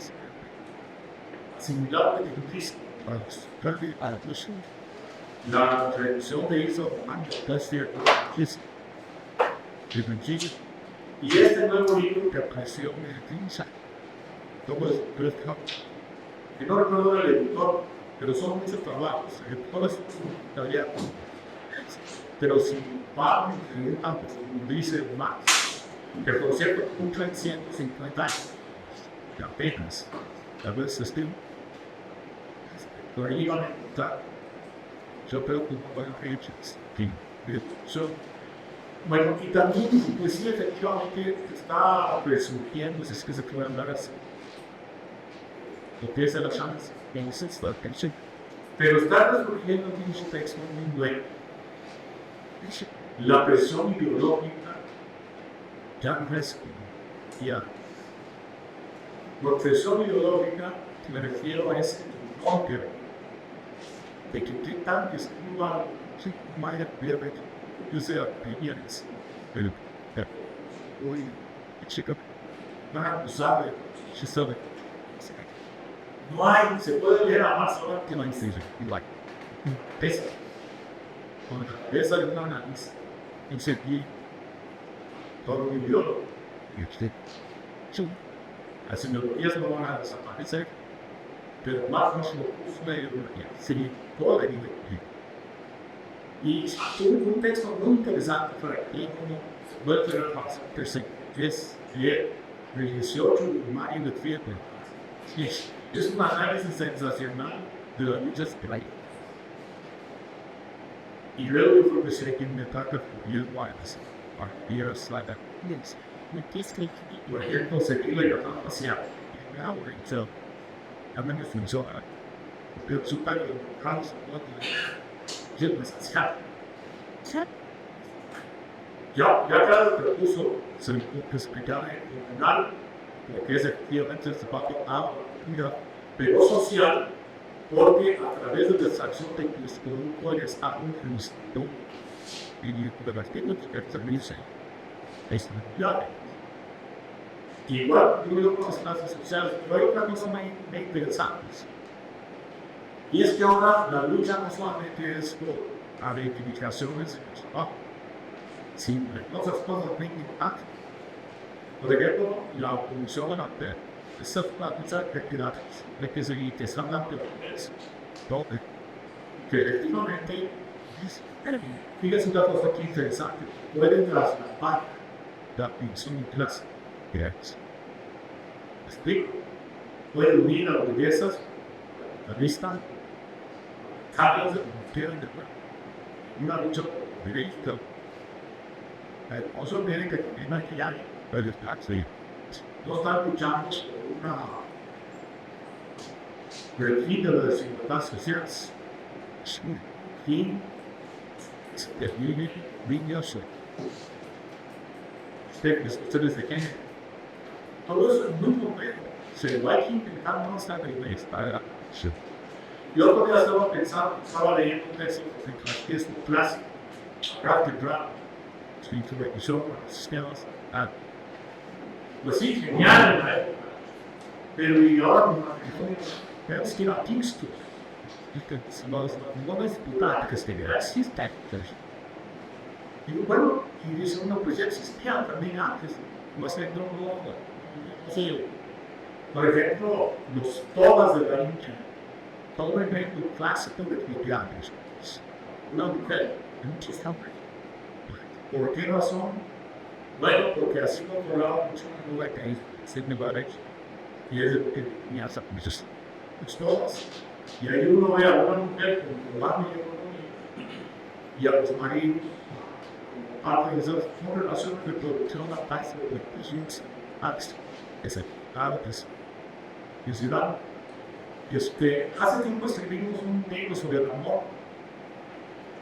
asimilar lo que dice. La tradición de eso y este nuevo libro que apareció en el Pinza. que no recuerdo el editor, pero son muchos trabajos, todos todavía. Pero si Pablo dice Marx, que por cierto cumple 150 años, apenas, a veces tú, pero ahí van a encontrar. yo creo que van a hechos, que Bueno, y también, pues sí, efectivamente está resurgiendo, es que se puede hablar así. Lo que es la chance, entonces la tensión, pero está resurgiendo muchos textos en inglés. La presión ideológica, ya no es ya, la presión ideológica, me refiero a ese enfoque de que qué tan escriban, sí, más de yo sé opiniones, pero hoy, chico, nada sabe. she sabe, No hay, se puede leer a más ahora que no hay season, like, esa. Esa es una análisis. en sentido, Todo un ideólogo. y usted, so, Las tecnologías no van a desaparecer, pero más nuestro uso de energía sería toda la energía. Y tuve un texto muy interesante por aquí, como voy a tener más tercero, que es de 18 de mayo de fiebre. Es un análisis sensacional de las luchas que hay. Y luego yo creo que se hay que inventar que el wireless, para ir a slide. Por ejemplo, seguir la llamada hacia el hour, so, a menos funciona. Pero su padre, Carlos, yo me saciaba. Ya cada recurso se le puede explicar en general, porque es efectivamente el papel agua, pero social, porque a través de la extracción de los productores a un justo y de las técnicas que servicio es necesario. Igual, yo creo que las clases sociales, pero hay una cosa muy interesante. Y es que ahora la lucha no solamente es por la reivindicación de los trabajos, sino otras cosas muy importantes. Por ejemplo, la oposición de esta práctica de que se interesan las personas, que efectivamente, fíjense una cosa aquí interesante, pueden trasladar la función de clase. Explico. Puede unir a las bellezas, la vista, cambios de mujer de cuerpo. Una lucha directa. Also tiene que imaginar el taxi. No están luchando por el fin de las desigualdades sociales. Fin es muy brilloso. Ustedes de qué? Todo eso es muy bueno. Se va a intentar no estar en esta. Yo todavía estaba pensando, estaba leyendo un texto que es un clásico, Rapid Draft, escrito de Guillaume Sistemas. Pues sí, genial en la época, pero y ahora es que la texto, no es putada que esté existe. Y bueno, y dice uno, pues ya existía también antes, no es el nuevo. Sí. Por ejemplo, los todas de la lucha, todo el ejemplo clásico de Filipianos. Una mujer, muchos hombres. ¿Por qué razón? Bueno, porque así como hablaba mucho de la que se me va a decir, y es que me hace muchos todas. Y ahí uno ve a una mujer con la y a los maridos, parte de esas relaciones de producción a base de pacientes, ese antes. En ciudad, hace tiempo escribimos un libro sobre el amor.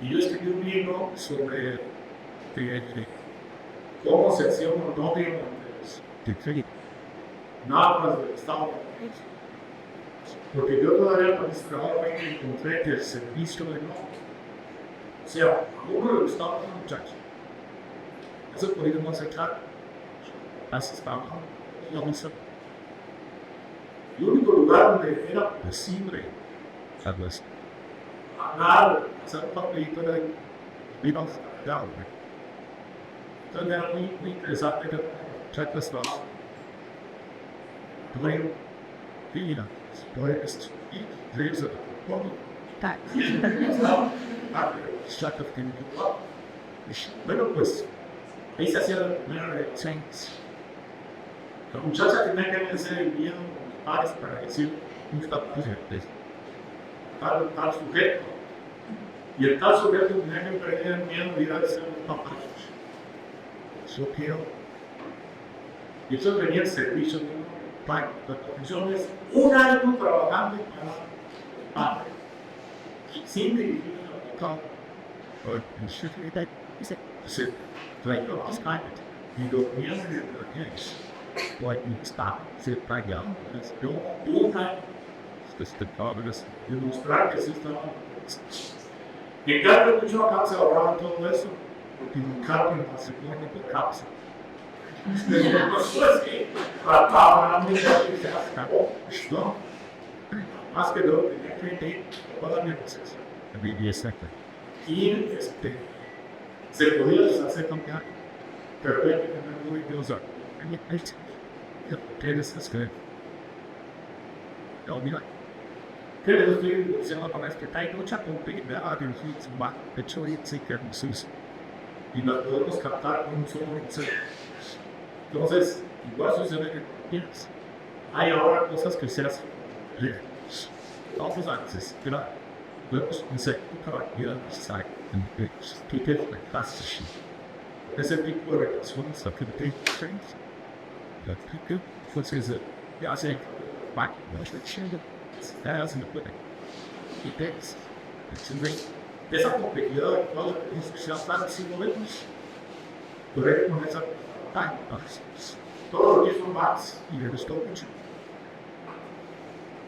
Y yo escribí un libro sobre cómo se hacía un novio nada más del Estado. Porque yo todavía con este trabajo encontré que el servicio de no. O sea, uno le gustaba a un muchacho. Eso podríamos sacar. Así estaba. El único lugar donde era posible hablar, hacer un papelito de vivos de agua. Entonces era muy interesante que cheques los primero, mira, pues, y reírse de todo. Bueno, pues, ahí se hacía la primera reacción. La muchacha tenía que vencer el miedo para decir un presente tal sujeto. Y el tal sujeto tenía que perder el miedo de ir a ser un papá. Yo quiero. Y eso venía el servicio de un padre. La función es un año trabajando para padre. Sin dirigir a la casa. Se trayó a Skype y dormía en el organiz. Like stop, sit back down. Let's go. All time. It's the progress. Ilustrar que se estaba. Y en cambio, mucho acá se ahorraba todo eso. Porque un cambio en la segunda de causa. Después que trataba a mí de se acabó. ¿No? Más que todo, tenía que tener todas las cosas. Y se podía deshacer cambiar. Perfecto, que me voy a usar. tienes que no, mira, que les estoy diciendo para que hay mucha complejidad en su back, de hecho, y las podemos captar con un solo mensaje. Entonces, igual sucede que tienes. Hay ahora cosas que se hacen. Todos antes, pero luego se para ir al site y que te pasa. Ese tipo de relaciones que te traen. La que pues es ya sé, back, no es chingo. Estás en el puente. Y te es esa complejidad, todo es ya está sin movernos. Pero con esa todo lo que son más y le gustó mucho.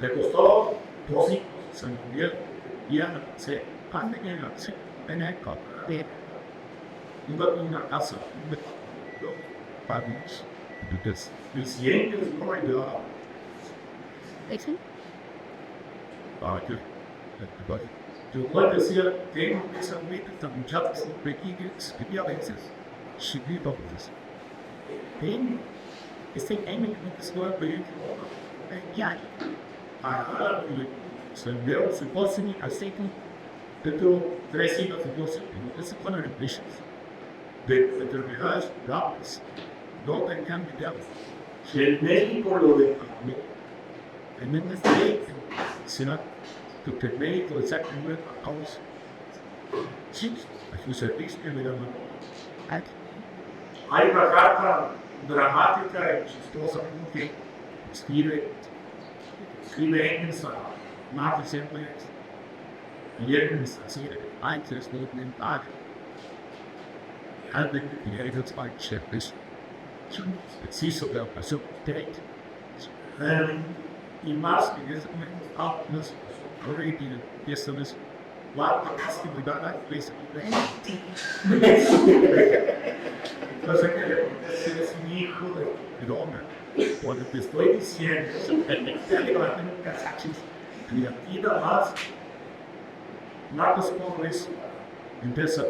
Le costó 2 hijos, se murió y ya se en el campo de una casa de padres. Entonces, el siguiente es muy de la yo puedo decir, tengo esa meta tan chata, pequeñas, que a veces, subir dobles. Tengo este año que estoy viendo, ya, ahora se veo su posible aceite, pero 3 hijos de 12, es una ambición de determinadas ramas, no tengan cuidado. Si el médico lo deja, el médico sino que el médico exactamente aus sí, su servicio le llama. Hay una carta dramática y chistosa que escribe en esa más siempre viernes así antes de mental. Antes de que ellos vayan a ser preciso de la pasión de y más que es nos already eso es la posibilidad de entonces que es un hijo de hombre cuando te estoy diciendo y la vida más Marcos Pobres empieza a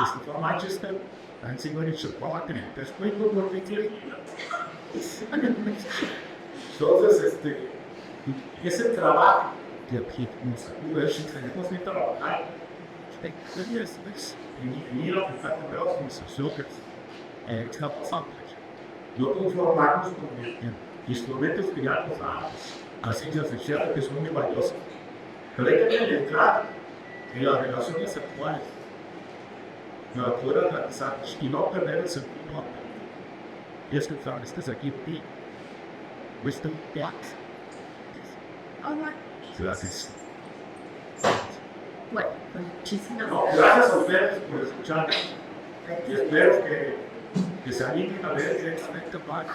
Mr. Manchester and see what it's about and después lo volví entonces ese trabajo que nos tenemos que trabajar y lo que está con mis socios no conformarnos con instrumentos creados a ciencias sociales que son muy valiosas pero hay que entrar en las relaciones sexuales para poder realizar y no perder el sentido y es que este es aquí wisdom box. Gracias. Bueno, muchísimas No, gracias a ustedes por escuchar y espero que se animen a ver directamente para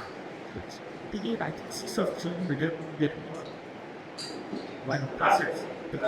bueno, gracias.